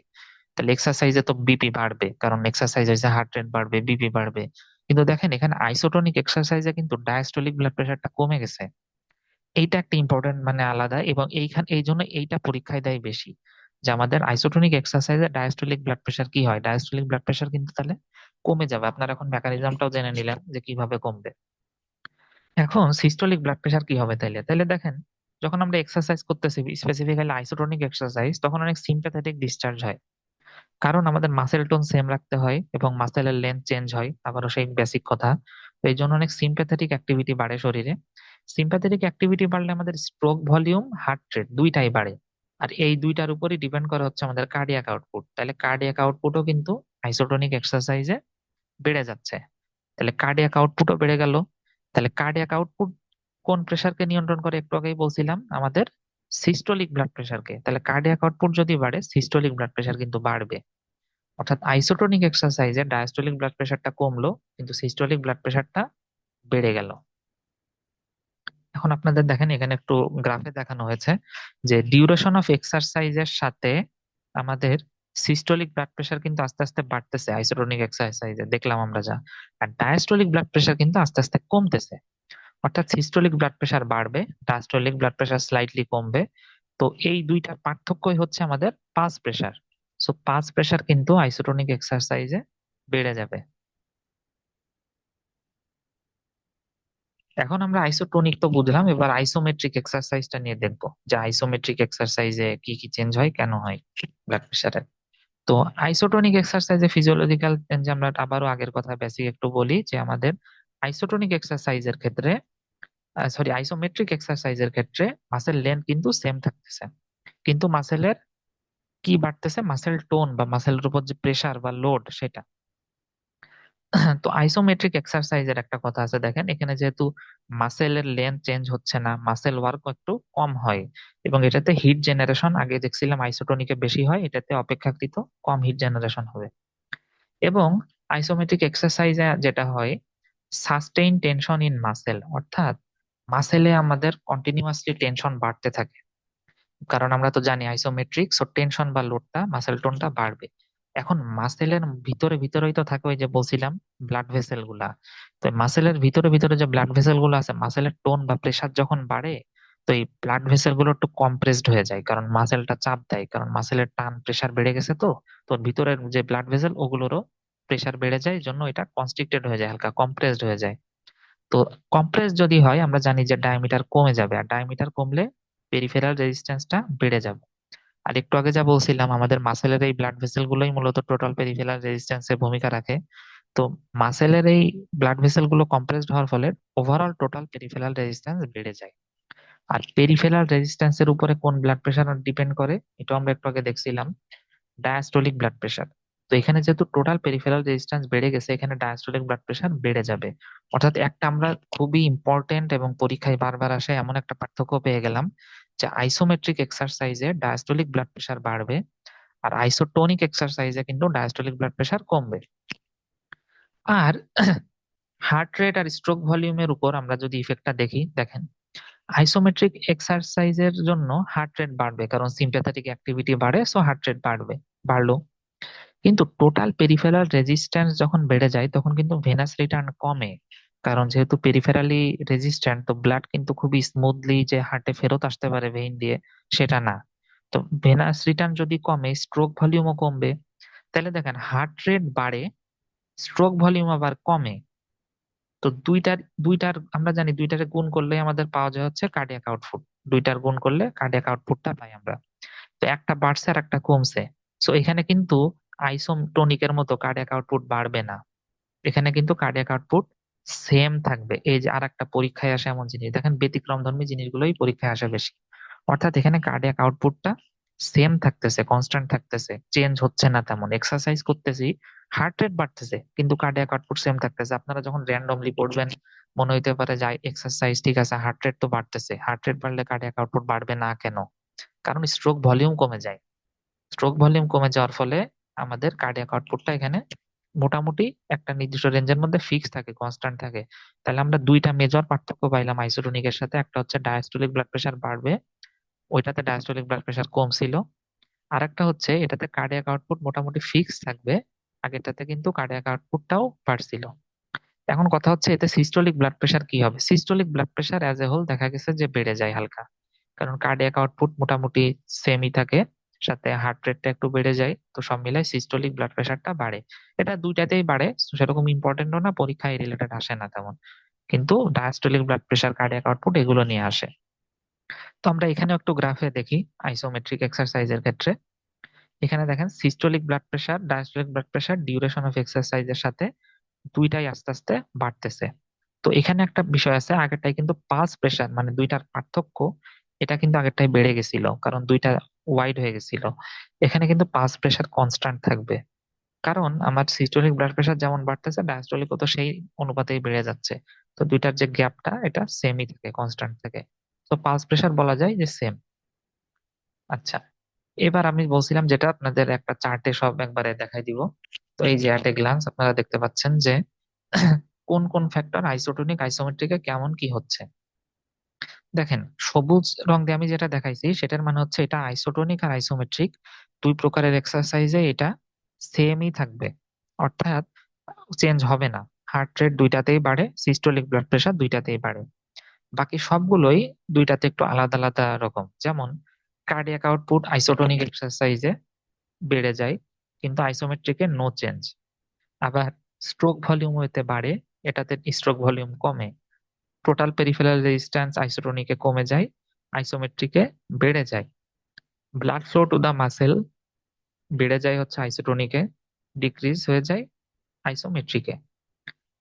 তাহলে এক্সারসাইজে তো বিপি বাড়বে, কারণ এক্সারসাইজ হয়েছে হার্ট রেট বাড়বে, বিপি বাড়বে। কিন্তু দেখেন এখানে আইসোটোনিক এক্সারসাইজে কিন্তু ডায়াস্টোলিক ব্লাড প্রেশারটা কমে গেছে। এইটা একটা ইম্পর্টেন্ট মানে আলাদা, এবং এইখান এই জন্য এইটা পরীক্ষায় দেয় বেশি, যে আমাদের আইসোটোনিক এক্সারসাইজে ডায়াস্টোলিক ব্লাড প্রেশার কি হয়, ডায়াস্টোলিক ব্লাড প্রেশার কিন্তু তাহলে কমে যাবে। আপনারা এখন মেকানিজমটাও জেনে নিলেন যে কিভাবে কমবে। এখন সিস্টোলিক ব্লাড প্রেশার কি হবে তাইলে, তাইলে দেখেন যখন আমরা এক্সারসাইজ করতেছি, স্পেসিফিক্যালি আইসোটোনিক এক্সারসাইজ, তখন অনেক সিম্প্যাথেটিক ডিসচার্জ হয়, কারণ আমাদের মাসেল টোন সেম রাখতে হয় এবং মাসেলের লেন্থ চেঞ্জ হয়, আবারও সেই বেসিক কথা। তো এই জন্য অনেক সিম্প্যাথেটিক অ্যাক্টিভিটি বাড়ে শরীরে। সিম্প্যাথেটিক অ্যাক্টিভিটি বাড়লে আমাদের স্ট্রোক ভলিউম, হার্ট রেট দুইটাই বাড়ে। আর এই দুইটার উপরই ডিপেন্ড করে হচ্ছে আমাদের কার্ডিয়াক আউটপুট, তাহলে কার্ডিয়াক আউটপুটও কিন্তু আইসোটোনিক এক্সারসাইজে বেড়ে যাচ্ছে। তাহলে কার্ডিয়াক আউটপুটও বেড়ে গেল। তাহলে কার্ডিয়াক আউটপুট কোন প্রেসারকে নিয়ন্ত্রণ করে, একটু আগেই বলছিলাম আমাদের সিস্টোলিক ব্লাড প্রেসারকে, তাহলে কার্ডিয়াক আউটপুট যদি বাড়ে সিস্টোলিক ব্লাড প্রেসার কিন্তু বাড়বে। অর্থাৎ আইসোটোনিক এক্সারসাইজে ডায়াস্টোলিক ব্লাড প্রেশারটা কমলো, কিন্তু সিস্টোলিক ব্লাড প্রেশারটা বেড়ে গেল। এখন আপনাদের দেখেন এখানে একটু গ্রাফে দেখানো হয়েছে যে ডিউরেশন অফ এক্সারসাইজের সাথে আমাদের সিস্টোলিক ব্লাড প্রেশার কিন্তু আস্তে আস্তে বাড়তেছে আইসোটোনিক এক্সারসাইজে, দেখলাম আমরা যা। আর ডায়াস্টোলিক ব্লাড প্রেশার কিন্তু আস্তে আস্তে কমতেছে, অর্থাৎ সিস্টোলিক ব্লাড প্রেশার বাড়বে, ডায়াস্টোলিক ব্লাড প্রেশার স্লাইটলি কমবে। তো এই দুইটার পার্থক্যই হচ্ছে আমাদের pulse pressure. So pulse pressure কিন্তু আইসোটোনিক এক্সারসাইজে বেড়ে যাবে। এখন আমরা আইসোটোনিক তো বুঝলাম, এবার আইসোমেট্রিক এক্সারসাইজটা নিয়ে দেখবো, যে আইসোমেট্রিক এক্সারসাইজে কি কি চেঞ্জ হয়, কেন হয় ব্লাড প্রেশারে। তো আইসোটোনিক এক্সারসাইজে ফিজিওলজিক্যাল চেঞ্জ আমরা আবারও আগের কথা বেসিক একটু বলি, যে আমাদের আইসোটোনিক এক্সারসাইজের ক্ষেত্রে, সরি আইসোমেট্রিক এক্সারসাইজের ক্ষেত্রে মাসেল লেন্থ কিন্তু সেম থাকতেছে, কিন্তু মাসেলের কি বাড়তেছে, মাসেল টোন বা মাসেলের উপর যে প্রেসার বা লোড সেটা। তো আইসোমেট্রিক এক্সারসাইজের একটা কথা আছে, দেখেন এখানে যেহেতু মাসেলের লেন্থ চেঞ্জ হচ্ছে না, মাসেল ওয়ার্ক একটু কম হয়, এবং এটাতে হিট জেনারেশন আগে দেখছিলাম আইসোটোনিকে বেশি হয়, এটাতে অপেক্ষাকৃত কম হিট জেনারেশন হবে। এবং আইসোমেট্রিক এক্সারসাইজে যেটা হয়, সাস্টেইন টেনশন ইন মাসেল, অর্থাৎ মাসেলে আমাদের কন্টিনিউয়াসলি টেনশন বাড়তে থাকে। কারণ আমরা তো জানি আইসোমেট্রিক, সো টেনশন বা লোডটা মাসেল টোনটা বাড়বে। এখন মাসেলের ভিতরে ভিতরেই তো থাকে ওই যে বলছিলাম ব্লাড ভেসেল গুলা। তো মাসেলের ভিতরে ভিতরে যে ব্লাড ভেসেল গুলো আছে, মাসেলের টোন বা প্রেসার যখন বাড়ে, তো এই ব্লাড ভেসেল গুলো একটু কম্প্রেসড হয়ে যায়, কারণ মাসেলটা চাপ দেয়, কারণ মাসেলের টান প্রেসার বেড়ে গেছে। তো তোর ভিতরের যে ব্লাড ভেসেল ওগুলোরও প্রেসার বেড়ে যায়, এই জন্য এটা কনস্ট্রিক্টেড হয়ে যায়, হালকা কম্প্রেসড হয়ে যায়। তো কম্প্রেস যদি হয়, আমরা জানি যে ডায়ামিটার কমে যাবে, আর ডায়ামিটার কমলে পেরিফেরাল রেজিস্ট্যান্সটা বেড়ে যাবে। আর একটু আগে যা বলছিলাম, আমাদের মাসেলের এই ব্লাড ভেসেল গুলোই মূলত টোটাল পেরিফেরাল রেজিস্ট্যান্সে ভূমিকা রাখে। তো মাসেলের এই ব্লাড ভেসেল গুলো কম্প্রেসড হওয়ার ফলে ওভারঅল টোটাল পেরিফেরাল রেজিস্ট্যান্স বেড়ে যায়। আর পেরিফেরাল রেজিস্ট্যান্সের উপরে কোন ব্লাড প্রেশার ডিপেন্ড করে, এটা আমরা একটু আগে দেখছিলাম, ডায়াস্টোলিক ব্লাড প্রেশার। তো এখানে যেহেতু টোটাল পেরিফেরাল রেজিস্ট্যান্স বেড়ে গেছে, এখানে ডায়াস্টোলিক ব্লাড প্রেশার বেড়ে যাবে। অর্থাৎ একটা আমরা খুবই ইম্পর্টেন্ট এবং পরীক্ষায় বারবার আসে এমন একটা পার্থক্য পেয়ে গেলাম, যে আইসোমেট্রিক এক্সারসাইজে ডায়াস্টোলিক ব্লাড প্রেশার বাড়বে, আর আইসোটোনিক এক্সারসাইজে কিন্তু ডায়াস্টোলিক ব্লাড প্রেশার কমবে। আর হার্ট রেট আর স্ট্রোক ভলিউমের উপর আমরা যদি ইফেক্টটা দেখি, দেখেন আইসোমেট্রিক এক্সারসাইজের জন্য হার্ট রেট বাড়বে, কারণ সিম্প্যাথেটিক অ্যাক্টিভিটি বাড়ে, সো হার্ট রেট বাড়বে, বাড়লো। কিন্তু টোটাল পেরিফেরাল রেজিস্ট্যান্স যখন বেড়ে যায়, তখন কিন্তু ভেনাস রিটার্ন কমে। কারণ যেহেতু পেরিফেরালি রেজিস্ট্যান্ট, তো ব্লাড কিন্তু খুবই স্মুথলি যে হার্টে ফেরত আসতে পারে ভেইন দিয়ে, সেটা না। তো ভেনাস রিটার্ন যদি কমে, স্ট্রোক ভলিউমও কমবে। তাহলে দেখেন হার্ট রেট বাড়ে, স্ট্রোক ভলিউম আবার কমে। তো দুইটার আমরা জানি দুইটারে গুণ করলে আমাদের পাওয়া যায় হচ্ছে কার্ডিয়াক আউটপুট। দুইটার গুণ করলে কার্ডিয়াক আউটপুটটা পাই আমরা। তো একটা বাড়ছে আর একটা কমছে। সো এখানে কিন্তু আইসোটোনিকের মতো কার্ডিয়াক আউটপুট বাড়বে না, এখানে কিন্তু কার্ডিয়াক আউটপুট সেম থাকবে। এই যে আর একটা পরীক্ষায় আসে এমন জিনিস, দেখেন ব্যতিক্রমধর্মী জিনিসগুলোই পরীক্ষায় আসে বেশি। অর্থাৎ এখানে কার্ডিয়াক আউটপুটটা সেম থাকতেছে, কনস্ট্যান্ট থাকতেছে, চেঞ্জ হচ্ছে না তেমন। এক্সারসাইজ করতেছি, হার্ট রেট বাড়তেছে, কিন্তু কার্ডিয়াক আউটপুট সেম থাকতেছে। আপনারা যখন র্যান্ডমলি পড়বেন, মনে হইতে পারে যে এক্সারসাইজ ঠিক আছে, হার্ট রেট তো বাড়তেছে, হার্ট রেট বাড়লে কার্ডিয়াক আউটপুট বাড়বে না কেন? কারণ স্ট্রোক ভলিউম কমে যায়। স্ট্রোক ভলিউম কমে যাওয়ার ফলে আমাদের কার্ডিয়াক আউটপুটটা এখানে মোটামুটি একটা নির্দিষ্ট রেঞ্জের মধ্যে ফিক্স থাকে, কনস্ট্যান্ট থাকে। তাহলে আমরা দুইটা মেজর পার্থক্য পাইলাম আইসোটোনিকের সাথে, একটা হচ্ছে ডায়াস্টোলিক ব্লাড প্রেশার বাড়বে, ওইটাতে ডায়াস্টোলিক ব্লাড প্রেশার কম ছিল। আর একটা হচ্ছে এটাতে কার্ডিয়াক আউটপুট মোটামুটি ফিক্স থাকবে, আগেরটাতে কিন্তু কার্ডিয়াক আউটপুটটাও বাড়ছিল। এখন কথা হচ্ছে এতে সিস্টোলিক ব্লাড প্রেশার কি হবে? Systolic blood pressure as a whole দেখা গেছে যে বেড়ে যায় হালকা, কারণ কার্ডিয়াক আউটপুট মোটামুটি সেমই থাকে, সাথে হার্ট রেটটা একটু বেড়ে যায়, তো সব মিলাই সিস্টোলিক ব্লাড প্রেশারটা বাড়ে। এটা দুইটাতেই বাড়ে, so সেরকম ইম্পর্টেন্টও না, পরীক্ষায় রিলেটেড আসে না তেমন। কিন্তু diastolic blood pressure, cardiac output এগুলো নিয়ে আসে। তো আমরা এখানেও একটু গ্রাফে দেখি আইসোমেট্রিক এক্সারসাইজের ক্ষেত্রে। এখানে দেখেন systolic blood pressure, diastolic blood pressure duration of এক্সারসাইজের সাথে দুইটাই আস্তে আস্তে বাড়তেছে। তো এখানে একটা বিষয় আছে, আগেরটাই কিন্তু পালস প্রেশার, মানে দুইটার পার্থক্য, এটা কিন্তু আগেরটাই বেড়ে গেছিল, কারণ দুইটা ওয়াইড হয়ে গেছিল। এখানে কিন্তু পালস প্রেশার কনস্ট্যান্ট থাকবে, কারণ আমার সিস্টোলিক ব্লাড প্রেশার যেমন বাড়তেছে, ডায়াস্টোলিকও তো সেই অনুপাতেই বেড়ে যাচ্ছে। তো দুইটার যে গ্যাপটা, এটা সেমই থাকে, কনস্ট্যান্ট থাকে। তো পালস প্রেশার বলা যায় যে সেম। আচ্ছা, এবার আমি বলছিলাম যেটা আপনাদের একটা চার্টে সব একবারে দেখাই দিব। তো এই যে অ্যাট এ গ্লান্স আপনারা দেখতে পাচ্ছেন যে কোন কোন ফ্যাক্টর আইসোটোনিক আইসোমেট্রিকে কেমন কি হচ্ছে। দেখেন সবুজ রং দিয়ে আমি যেটা দেখাইছি, সেটার মানে হচ্ছে এটা আইসোটোনিক আর আইসোমেট্রিক দুই প্রকারের এক্সারসাইজে এটা সেমই থাকবে, অর্থাৎ চেঞ্জ হবে না। হার্ট রেট দুইটাতেই বাড়ে, সিস্টোলিক ব্লাড প্রেশার দুইটাতেই বাড়ে। বাকি সবগুলোই দুইটাতে একটু আলাদা আলাদা রকম। যেমন কার্ডিয়াক আউটপুট আইসোটোনিক এক্সারসাইজে বেড়ে যায়, কিন্তু আইসোমেট্রিকে নো চেঞ্জ। আবার স্ট্রোক ভলিউম এতে বাড়ে, এটাতে স্ট্রোক ভলিউম কমে। টোটাল পেরিফেরাল রেজিস্ট্যান্স আইসোটোনিকে কমে যায়, আইসোমেট্রিকে বেড়ে যায়। Blood flow to the muscle বেড়ে যায় হচ্ছে আইসোটোনিকে, ডিক্রিজ হয়ে যায় আইসোমেট্রিকে।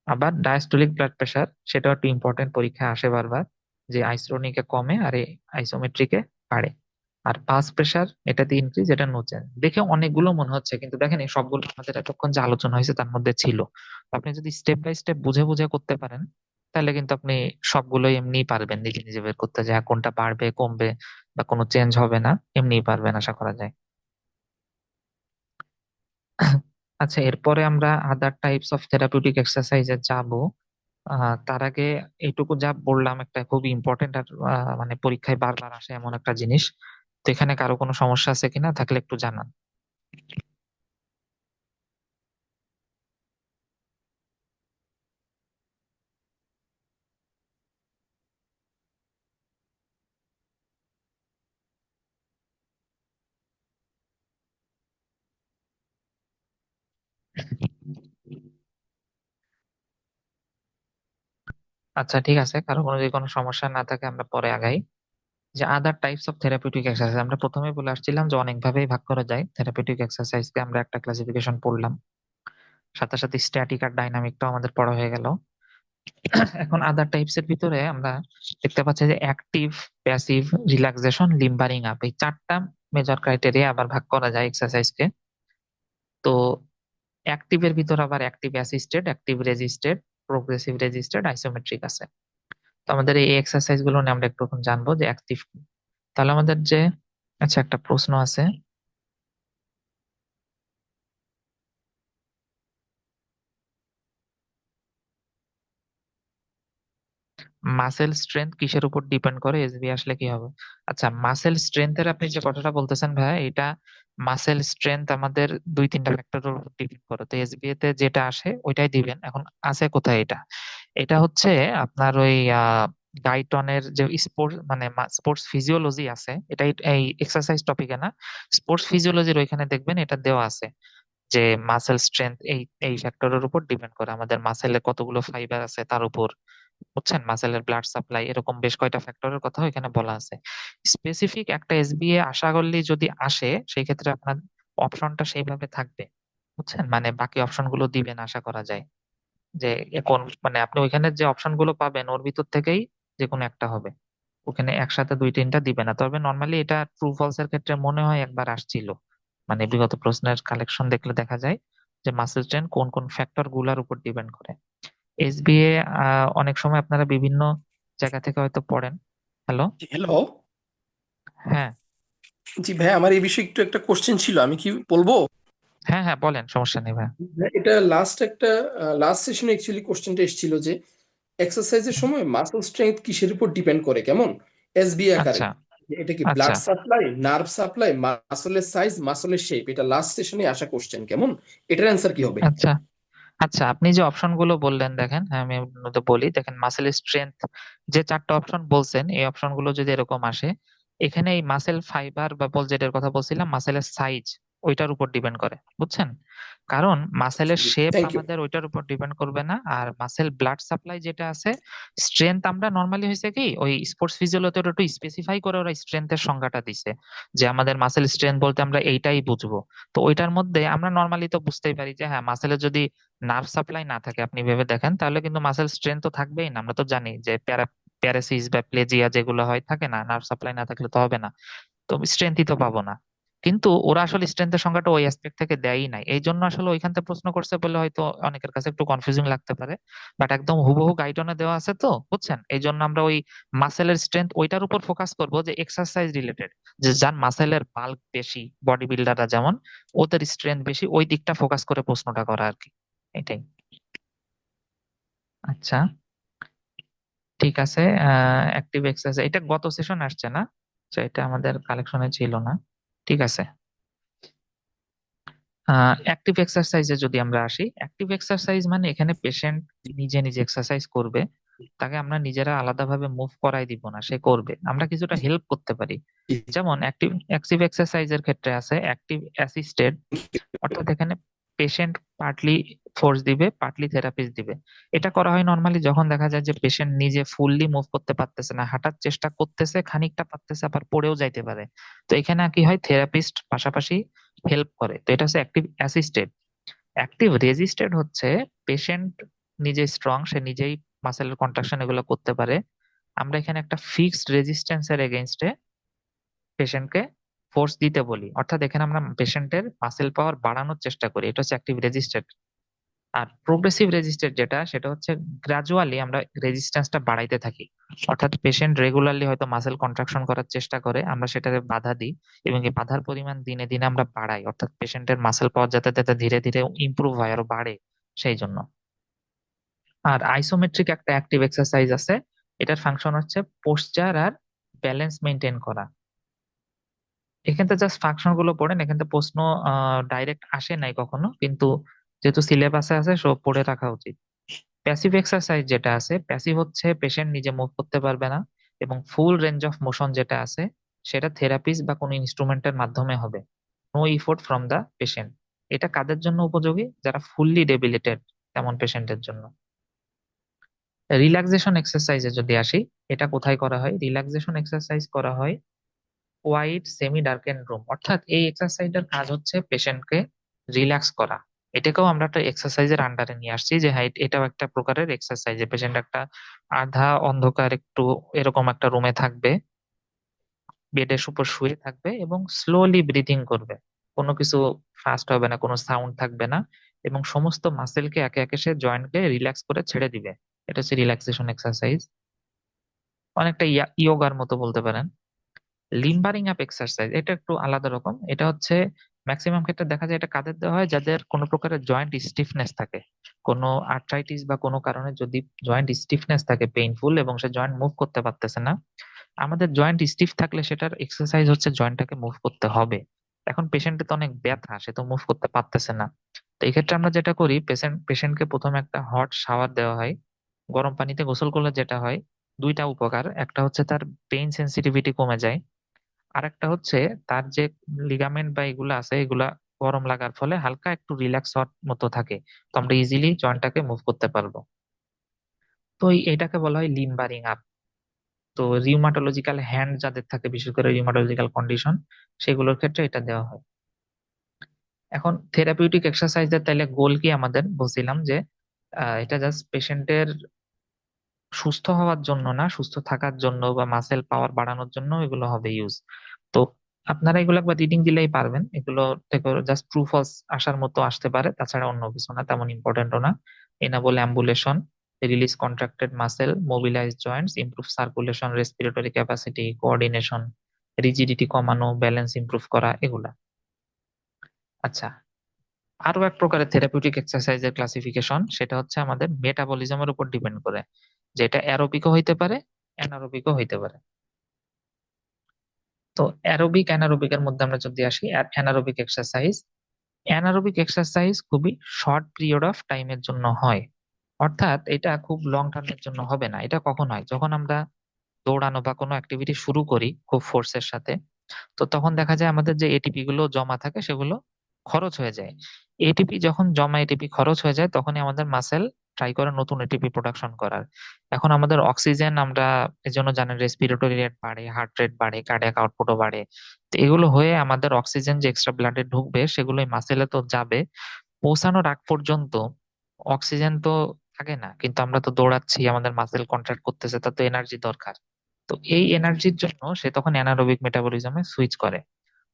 আবার ডায়াস্টোলিক ব্লাড প্রেশার, সেটাও একটু ইম্পর্টেন্ট, পরীক্ষায় আসে বারবার, যে আইসোটোনিকে কমে আর এই আইসোমেট্রিকে বাড়ে। আর পালস প্রেসার এটা দিয়ে ইনক্রিজ, এটা নো চেঞ্জ। দেখে অনেকগুলো মনে হচ্ছে, কিন্তু দেখেন এই সবগুলো আমাদের এতক্ষণ যে আলোচনা হয়েছে তার মধ্যে ছিল। তো আপনি যদি স্টেপ বাই স্টেপ বুঝে বুঝে করতে পারেন, তাহলে কিন্তু আপনি সবগুলোই এমনিই পারবেন নিজে নিজে বের করতে, যে হ্যাঁ, কোনটা বাড়বে কমবে বা কোনো চেঞ্জ হবে না, এমনিই পারবেন আশা করা যায়। আচ্ছা, এরপরে আমরা আদার টাইপস অফ থেরাপিউটিক এক্সারসাইজে যাব। তার আগে এইটুকু যা বললাম একটা খুবই ইম্পর্টেন্ট, আর মানে পরীক্ষায় বারবার আসে এমন একটা জিনিস। তো এখানে কারো কোনো সমস্যা আছে কিনা, থাকলে একটু জানান। আচ্ছা, ঠিক আছে, কারো কোনো যদি কোনো সমস্যা না থাকে আমরা পরে আগাই। যে আদার টাইপস অফ থেরাপিউটিক এক্সারসাইজ, আমরা প্রথমে বলে আসছিলাম যে অনেক ভাবেই ভাগ করা যায় থেরাপিউটিক এক্সারসাইজকে, আমরা একটা ক্লাসিফিকেশন পড়লাম, সাথে সাথে স্ট্যাটিক আর ডাইনামিকটাও আমাদের পড়া হয়ে গেল। এখন আদার টাইপস এর ভিতরে আমরা দেখতে পাচ্ছি যে অ্যাক্টিভ, প্যাসিভ, রিল্যাক্সেশন, লিম্বারিং আপ, এই চারটা মেজর ক্রাইটেরিয়া আবার ভাগ করা যায় এক্সারসাইজকে। তো অ্যাক্টিভ এর ভিতর আবার active assisted, active resisted, progressive resisted, isometric আছে। তো আমাদের এই এক্সারসাইজ গুলো নিয়ে আমরা একটু এখন জানবো যে অ্যাক্টিভ। তাহলে আমাদের যে, আচ্ছা একটা প্রশ্ন আছে, মাসেল স্ট্রেংথ কিসের উপর ডিপেন্ড করে, এসবি আসলে কি হবে? আচ্ছা, মাসেল স্ট্রেংথের আপনি যে কথাটা বলতেছেন ভাইয়া, এটা মাসেল স্ট্রেংথ আমাদের দুই তিনটা ফ্যাক্টরের উপর ডিপেন্ড করে। তো এসবিএ তে যেটা আসে ওইটাই দিবেন। এখন আছে কোথায় এটা? এটা হচ্ছে আপনার ওই গাইটনের যে স্পোর্টস মানে স্পোর্টস ফিজিওলজি আছে, এটা এই এক্সারসাইজ টপিকে না, স্পোর্টস ফিজিওলজির ওইখানে দেখবেন এটা দেওয়া আছে যে মাসেল স্ট্রেংথ এই এই ফ্যাক্টরের উপর ডিপেন্ড করে, আমাদের মাসেলের কতগুলো ফাইবার আছে তার উপর, বুঝছেন, মাসেলের ব্লাড সাপ্লাই, এরকম বেশ কয়টা ফ্যাক্টরের কথা এখানে বলা আছে। স্পেসিফিক একটা এসবিএ আশা করলে যদি আসে, সেই ক্ষেত্রে আপনার অপশনটা সেইভাবে থাকবে, বুঝছেন, মানে বাকি অপশন গুলো দিবেন আশা করা যায়। যে কোন মানে আপনি ওইখানে যে অপশন গুলো পাবেন ওর ভিতর থেকেই যে কোনো একটা হবে, ওখানে একসাথে দুই তিনটা দিবে না। তবে নর্মালি এটা ট্রু ফলস এর ক্ষেত্রে মনে হয় একবার আসছিল, মানে বিগত প্রশ্নের কালেকশন দেখলে দেখা যায় যে মাসেল স্ট্রেন কোন কোন ফ্যাক্টর গুলার উপর ডিপেন্ড করে। এসবিএ অনেক সময় আপনারা বিভিন্ন জায়গা থেকে হয়তো পড়েন। হ্যালো। হ্যালো। হ্যাঁ, জি ভাই, আমার এই বিষয়ে একটু একটা কোশ্চেন ছিল, আমি কি বলবো? হ্যাঁ, হ্যাঁ, বলেন, সমস্যা নেই ভাই। এটা লাস্ট সেশনে অ্যাকচুয়ালি কোশ্চেনটা এসেছিল যে এক্সারসাইজের সময় মাসল স্ট্রেংথ কিসের উপর ডিপেন্ড করে, কেমন এসবি আকারে। আচ্ছা, এটা কি আচ্ছা, ব্লাড সাপ্লাই, নার্ভ সাপ্লাই, মাসলের সাইজ, মাসলের শেপ? এটা লাস্ট সেশনে আসা কোশ্চেন, কেমন? এটার অ্যান্সার কি হবে? আচ্ছা, আচ্ছা, আপনি যে অপশন গুলো বললেন দেখেন, হ্যাঁ, আমি আপনাদের বলি, দেখেন মাসেল স্ট্রেংথ যে চারটা অপশন বলছেন, এই অপশন গুলো যদি এরকম আসে, এখানে এই মাসেল ফাইবার বা বল যেটার কথা বলছিলাম, মাসেলের সাইজ ওইটার উপর ডিপেন্ড করে, বুঝছেন। কারণ মাসেলের শেপ থ্যাংক ইউ। আমাদের ওইটার উপর ডিপেন্ড করবে না, আর মাসেল ব্লাড সাপ্লাই যেটা আছে, স্ট্রেংথ আমরা নর্মালি হয়েছে কি ওই স্পোর্টস ফিজিওলজিতে একটু স্পেসিফাই করে ওরা স্ট্রেংথের সংজ্ঞাটা দিছে, যে আমাদের মাসেল স্ট্রেংথ বলতে আমরা এইটাই বুঝবো। তো ওইটার মধ্যে আমরা নর্মালি তো বুঝতেই পারি যে হ্যাঁ, মাসেলের যদি নার্ভ সাপ্লাই না থাকে, আপনি ভেবে দেখেন, তাহলে কিন্তু মাসেল স্ট্রেংথ তো থাকবেই না। আমরা তো জানি যে প্যারাসিস বা প্লেজিয়া যেগুলো হয় থাকে না, নার্ভ সাপ্লাই না থাকলে তো হবে না, তো স্ট্রেংথই তো পাবো না। কিন্তু ওরা আসলে স্ট্রেংথের সংজ্ঞাটা ওই অ্যাসপেক্ট থেকে দেয়ই নাই, এই জন্য আসলে ওইখান থেকে প্রশ্ন করছে বলে হয়তো অনেকের কাছে একটু কনফিউজিং লাগতে পারে। বাট একদম হুবহু গাইডনে দেওয়া আছে, তো বুঝছেন, এই জন্য আমরা ওই মাসেলের স্ট্রেংথ ওইটার উপর ফোকাস করব, যে এক্সারসাইজ রিলেটেড, যে যার মাসেলের বাল্ক বেশি, বডি বিল্ডাররা যেমন, ওদের স্ট্রেংথ বেশি, ওই দিকটা ফোকাস করে প্রশ্নটা করা আর কি, এটাই। আচ্ছা, ঠিক আছে। অ্যাক্টিভ এক্সারসাইজ এটা গত সেশন আসছে না, তো এটা আমাদের কালেকশনে ছিল না। ঠিক আছে। অ্যাক্টিভ এক্সারসাইজে যদি আমরা আসি, অ্যাক্টিভ এক্সারসাইজ মানে এখানে পেশেন্ট নিজে নিজে এক্সারসাইজ করবে, তাকে আমরা নিজেরা আলাদাভাবে মুভ করাই দিব না, সে করবে, আমরা কিছুটা হেল্প করতে পারি। যেমন অ্যাক্টিভ অ্যাক্টিভ এক্সারসাইজের ক্ষেত্রে আছে অ্যাক্টিভ অ্যাসিস্টেড, অর্থাৎ এখানে পেশেন্ট পার্টলি ফোর্স দিবে, পার্টলি থেরাপিস্ট দিবে। এটা করা হয় নর্মালি যখন দেখা যায় যে পেশেন্ট নিজে ফুললি মুভ করতে পারতেছে না, হাঁটার চেষ্টা করতেছে, খানিকটা পারতেছে, আবার পড়েও যাইতে পারে। তো এখানে কি হয়, থেরাপিস্ট পাশাপাশি হেল্প করে, তো এটা হচ্ছে অ্যাক্টিভ অ্যাসিস্টেড। অ্যাক্টিভ রেজিস্টেড হচ্ছে পেশেন্ট নিজে স্ট্রং, সে নিজেই মাসেলের কন্ট্রাকশন এগুলো করতে পারে, আমরা এখানে একটা ফিক্সড রেজিস্ট্যান্স এর এগেইনস্টে পেশেন্টকে ফোর্স দিতে বলি, অর্থাৎ এখানে আমরা পেশেন্টের মাসেল পাওয়ার বাড়ানোর চেষ্টা করি, এটা হচ্ছে অ্যাক্টিভ রেজিস্ট্যান্স। আর প্রোগ্রেসিভ রেজিস্ট্যান্স যেটা, সেটা হচ্ছে গ্রাজুয়ালি আমরা রেজিস্ট্যান্সটা বাড়াইতে থাকি। অর্থাৎ পেশেন্ট রেগুলারলি হয়তো মাসেল কন্ট্রাকশন করার চেষ্টা করে, আমরা সেটাতে বাধা দিই এবং এই বাধার পরিমাণ দিনে দিনে আমরা বাড়াই, অর্থাৎ পেশেন্টের মাসেল পাওয়ার যাতে যাতে ধীরে ধীরে ইমপ্রুভ হয় আরো বাড়ে সেই জন্য। আর আইসোমেট্রিক একটা অ্যাক্টিভ এক্সারসাইজ আছে, এটার ফাংশন হচ্ছে পোস্চার আর ব্যালেন্স মেনটেন করা। এখানতে জাস্ট ফাংশন গুলো পড়েন, এখানতে প্রশ্ন ডাইরেক্ট আসে নাই কখনো, কিন্তু যেহেতু সিলেবাসে আছে সব পড়ে রাখা উচিত। প্যাসিভ এক্সারসাইজ যেটা আছে, প্যাসিভ হচ্ছে পেশেন্ট নিজে মুভ করতে পারবে না, এবং ফুল রেঞ্জ অফ মোশন যেটা আছে সেটা থেরাপিস্ট বা কোনো ইনস্ট্রুমেন্টের মাধ্যমে হবে, no effort from the patient. এটা কাদের জন্য উপযোগী? যারা ফুললি ডেবিলিটেড তেমন পেশেন্টের জন্য। রিল্যাক্সেশন এক্সারসাইজে যদি আসি, এটা কোথায় করা হয়? রিল্যাক্সেশন এক্সারসাইজ করা হয় কোয়াইট সেমি ডার্কেন রুম, অর্থাৎ এই এক্সারসাইজের কাজ হচ্ছে পেশেন্টকে রিল্যাক্স করা। এটাকেও আমরা একটা এক্সারসাইজের আন্ডারে নিয়ে আসছি, যে হাইট এটাও একটা প্রকারের এক্সারসাইজ। পেশেন্ট একটা আধা অন্ধকার একটু এরকম একটা রুমে থাকবে, বেডের উপর শুয়ে থাকবে এবং স্লোলি ব্রিথিং করবে। কোনো কিছু ফাস্ট হবে না, কোনো সাউন্ড থাকবে না, এবং সমস্ত মাসেলকে একে একে সে জয়েন্টকে রিল্যাক্স করে ছেড়ে দিবে। এটা হচ্ছে রিল্যাক্সেশন এক্সারসাইজ, অনেকটা ইয়োগার মতো বলতে পারেন। লিম্বারিং আপ এক্সারসাইজ এটা একটু আলাদা রকম, এটা হচ্ছে ম্যাক্সিমাম ক্ষেত্রে দেখা যায় এটা কাদের দেওয়া হয়? যাদের কোনো প্রকারের জয়েন্ট স্টিফনেস থাকে, কোনো আর্থ্রাইটিস বা কোনো কারণে যদি জয়েন্ট স্টিফনেস থাকে, পেইনফুল, এবং সে জয়েন্ট মুভ করতে পারতেছে না। আমাদের জয়েন্ট স্টিফ থাকলে সেটার এক্সারসাইজ হচ্ছে জয়েন্টটাকে মুভ করতে হবে। এখন পেশেন্টের তো অনেক ব্যথা, সে তো মুভ করতে পারতেছে না। তো এই ক্ষেত্রে আমরা যেটা করি, পেশেন্টকে প্রথমে একটা হট শাওয়ার দেওয়া হয়, গরম পানিতে গোসল করলে যেটা হয় দুইটা উপকার, একটা হচ্ছে তার পেইন সেন্সিটিভিটি কমে যায়, আর একটা হচ্ছে তার যে লিগামেন্ট বা এগুলা আছে এগুলা গরম লাগার ফলে হালকা একটু রিল্যাক্স হওয়ার মতো থাকে, তো আমরা ইজিলি জয়েন্টটাকে মুভ করতে পারবো। তো এটাকে বলা হয় লিম্বারিং আপ। তো রিউমাটোলজিক্যাল হ্যান্ড যাদের থাকে, বিশেষ করে রিউমাটোলজিক্যাল কন্ডিশন, সেগুলোর ক্ষেত্রে এটা দেওয়া হয়। এখন থেরাপিউটিক এক্সারসাইজের তাইলে গোল কি? আমাদের বলছিলাম যে এটা জাস্ট পেশেন্টের সুস্থ হওয়ার জন্য না, সুস্থ থাকার জন্য বা মাসেল পাওয়ার বাড়ানোর জন্য এগুলো হবে ইউজ। তো আপনারা এগুলো একবার রিডিং দিলেই পারবেন, এগুলো থেকে জাস্ট ট্রু ফলস আসার মতো আসতে পারে, তাছাড়া অন্য কিছু না, তেমন ইম্পর্টেন্টও না। Enable ambulation, release contracted muscle, mobilise joints, improve circulation, respiratory capacity, coordination, rigidity কমানো, ব্যালেন্স ইমপ্রুভ করা, এগুলা। আচ্ছা, আরো এক প্রকারের থেরাপিউটিক এক্সারসাইজের ক্লাসিফিকেশন, সেটা হচ্ছে আমাদের মেটাবলিজমের উপর ডিপেন্ড করে, যেটা অ্যারোবিকও হইতে পারে, অ্যানারোবিকও হইতে পারে। তো অ্যারোবিক অ্যানারোবিক এর মধ্যে আমরা যদি আসি, অ্যানারোবিক এক্সারসাইজ, অ্যানারোবিক এক্সারসাইজ খুবই শর্ট পিরিয়ড অফ টাইমের জন্য হয়, অর্থাৎ এটা খুব লং টার্মের জন্য হবে না। এটা কখন হয়? যখন আমরা দৌড়ানো বা কোনো অ্যাক্টিভিটি শুরু করি খুব ফোর্সের সাথে, তো তখন দেখা যায় আমাদের যে এটিপি গুলো জমা থাকে সেগুলো খরচ হয়ে যায়। এটিপি যখন জমা, এটিপি খরচ হয়ে যায়, তখনই আমাদের মাসেল ট্রাই করে নতুন এটিপি প্রোডাকশন করার। এখন আমাদের অক্সিজেন, আমরা এজন্য জানেন রেসপিরেটরি রেট বাড়ে, হার্ট রেট বাড়ে, কার্ডিয়াক আউটপুটও বাড়ে। তো এগুলো হয়ে আমাদের অক্সিজেন যে এক্সট্রা ব্লাডে ঢুকবে সেগুলোই মাসেলে তো যাবে, পৌঁছানোর আগ পর্যন্ত অক্সিজেন তো থাকে না, কিন্তু আমরা তো দৌড়াচ্ছি, আমাদের মাসেল কন্ট্রাক্ট করতেছে, তার তো এনার্জি দরকার। তো এই এনার্জির জন্য সে তখন অ্যানারোবিক মেটাবলিজমে সুইচ করে।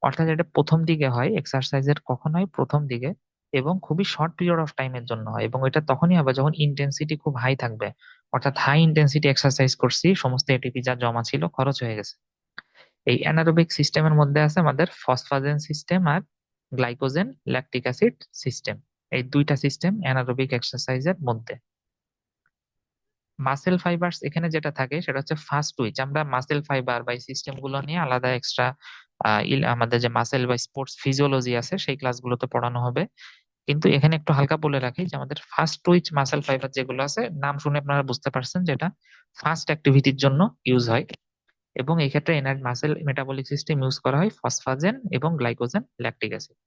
অর্থাৎ এটা প্রথম দিকে হয়, এক্সারসাইজের কখন হয়? প্রথম দিকে, এবং খুবই শর্ট পিরিয়ড অফ টাইমের জন্য হয়, এবং এটা তখনই হবে যখন ইন্টেন্সিটি খুব হাই থাকবে, অর্থাৎ হাই ইন্টেন্সিটি এক্সারসাইজ করছি, সমস্ত এটিপি যা জমা ছিল খরচ হয়ে গেছে। এই অ্যানারোবিক সিস্টেমের মধ্যে আছে আমাদের ফসফাজেন সিস্টেম আর গ্লাইকোজেন ল্যাকটিক অ্যাসিড সিস্টেম। এই দুইটা সিস্টেম অ্যানারোবিক এক্সারসাইজের মধ্যে। মাসেল ফাইবারস এখানে যেটা থাকে সেটা হচ্ছে ফাস্ট টুইচ। আমরা মাসেল ফাইবার বা এই সিস্টেম গুলো নিয়ে আলাদা এক্সট্রা আমাদের যে মাসেল বা স্পোর্টস ফিজিওলজি আছে সেই ক্লাসগুলোতে পড়ানো হবে। কিন্তু এখানে একটু হালকা বলে রাখি যে আমাদের ফাস্ট টুইচ মাসেল ফাইবার যেগুলো আছে, নাম শুনে আপনারা বুঝতে পারছেন যেটা ফাস্ট অ্যাক্টিভিটির জন্য ইউজ হয়, এবং এই ক্ষেত্রে energy muscle metabolic system use করা হয় ফসফাজেন এবং গ্লাইকোজেন ল্যাকটিক অ্যাসিড।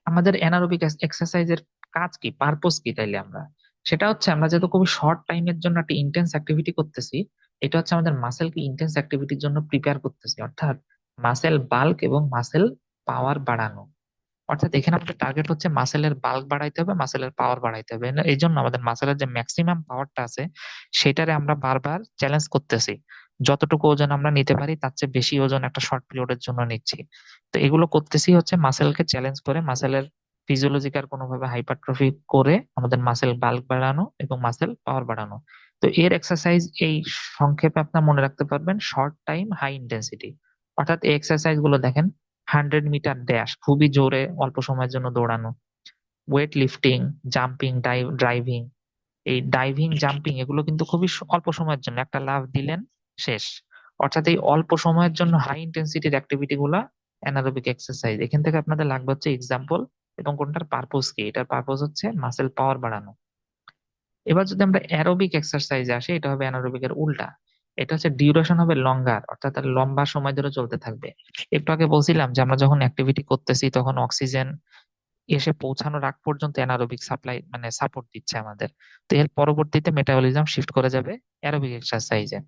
আমাদের অ্যানারোবিক এক্সারসাইজের কাজ কি, পারপোজ কি তাইলে? আমরা সেটা হচ্ছে, আমরা যেহেতু খুবই শর্ট টাইমের জন্য একটা ইন্টেন্স অ্যাক্টিভিটি করতেছি, এটা হচ্ছে আমাদের মাসেলকে ইন্টেন্স অ্যাক্টিভিটির জন্য প্রিপেয়ার করতেছি, অর্থাৎ মাসেল বাল্ক এবং মাসেল পাওয়ার বাড়ানো। অর্থাৎ এখানে আমাদের টার্গেট হচ্ছে মাসেলের বাল্ক বাড়াইতে হবে, মাসেলের পাওয়ার বাড়াইতে হবে। এই জন্য আমাদের মাসেলের যে ম্যাক্সিমাম পাওয়ারটা আছে সেটারে আমরা বারবার চ্যালেঞ্জ করতেছি, যতটুকু ওজন আমরা নিতে পারি তার চেয়ে বেশি ওজন একটা শর্ট পিরিয়ডের জন্য নিচ্ছি। তো এগুলো করতেছি হচ্ছে মাসেলকে চ্যালেঞ্জ করে, মাসেলের ফিজিওলজিক্যাল কোনোভাবে হাইপারট্রফি করে আমাদের মাসেল বাল্ক বাড়ানো এবং মাসেল পাওয়ার বাড়ানো। তো এর এক্সারসাইজ এই সংক্ষেপে আপনার মনে রাখতে পারবেন, শর্ট টাইম হাই ইন্টেন্সিটি। অর্থাৎ এই এক্সারসাইজ গুলো দেখেন, 100 মিটার ড্যাশ, খুবই জোরে অল্প সময়ের জন্য দৌড়ানো, ওয়েট লিফটিং, জাম্পিং, ড্রাইভিং। এই ডাইভিং, জাম্পিং এগুলো কিন্তু খুবই অল্প সময়ের জন্য, একটা লাফ দিলেন শেষ। অর্থাৎ এই অল্প সময়ের জন্য হাই ইন্টেন্সিটির অ্যাক্টিভিটি গুলা অ্যানারোবিক এক্সারসাইজ। এখান থেকে আপনাদের লাগবে হচ্ছে এক্সাম্পল এবং কোনটার পারপোজ কি। এটার পারপোজ হচ্ছে মাসেল পাওয়ার বাড়ানো। এবার যদি আমরা অ্যারোবিক এক্সারসাইজে আসি, এটা হবে অ্যানারোবিকের উল্টা। এটা হচ্ছে ডিউরেশন হবে লঙ্গার, অর্থাৎ তার লম্বা সময় ধরে চলতে থাকবে। একটু আগে বলছিলাম যে আমরা যখন অ্যাক্টিভিটি করতেছি তখন অক্সিজেন এসে পৌঁছানোর আগ পর্যন্ত অ্যানারোবিক সাপ্লাই মানে সাপোর্ট দিচ্ছে আমাদের। তো এর পরবর্তীতে মেটাবলিজম শিফট করে যাবে অ্যারোবিক এক্সারসাইজে।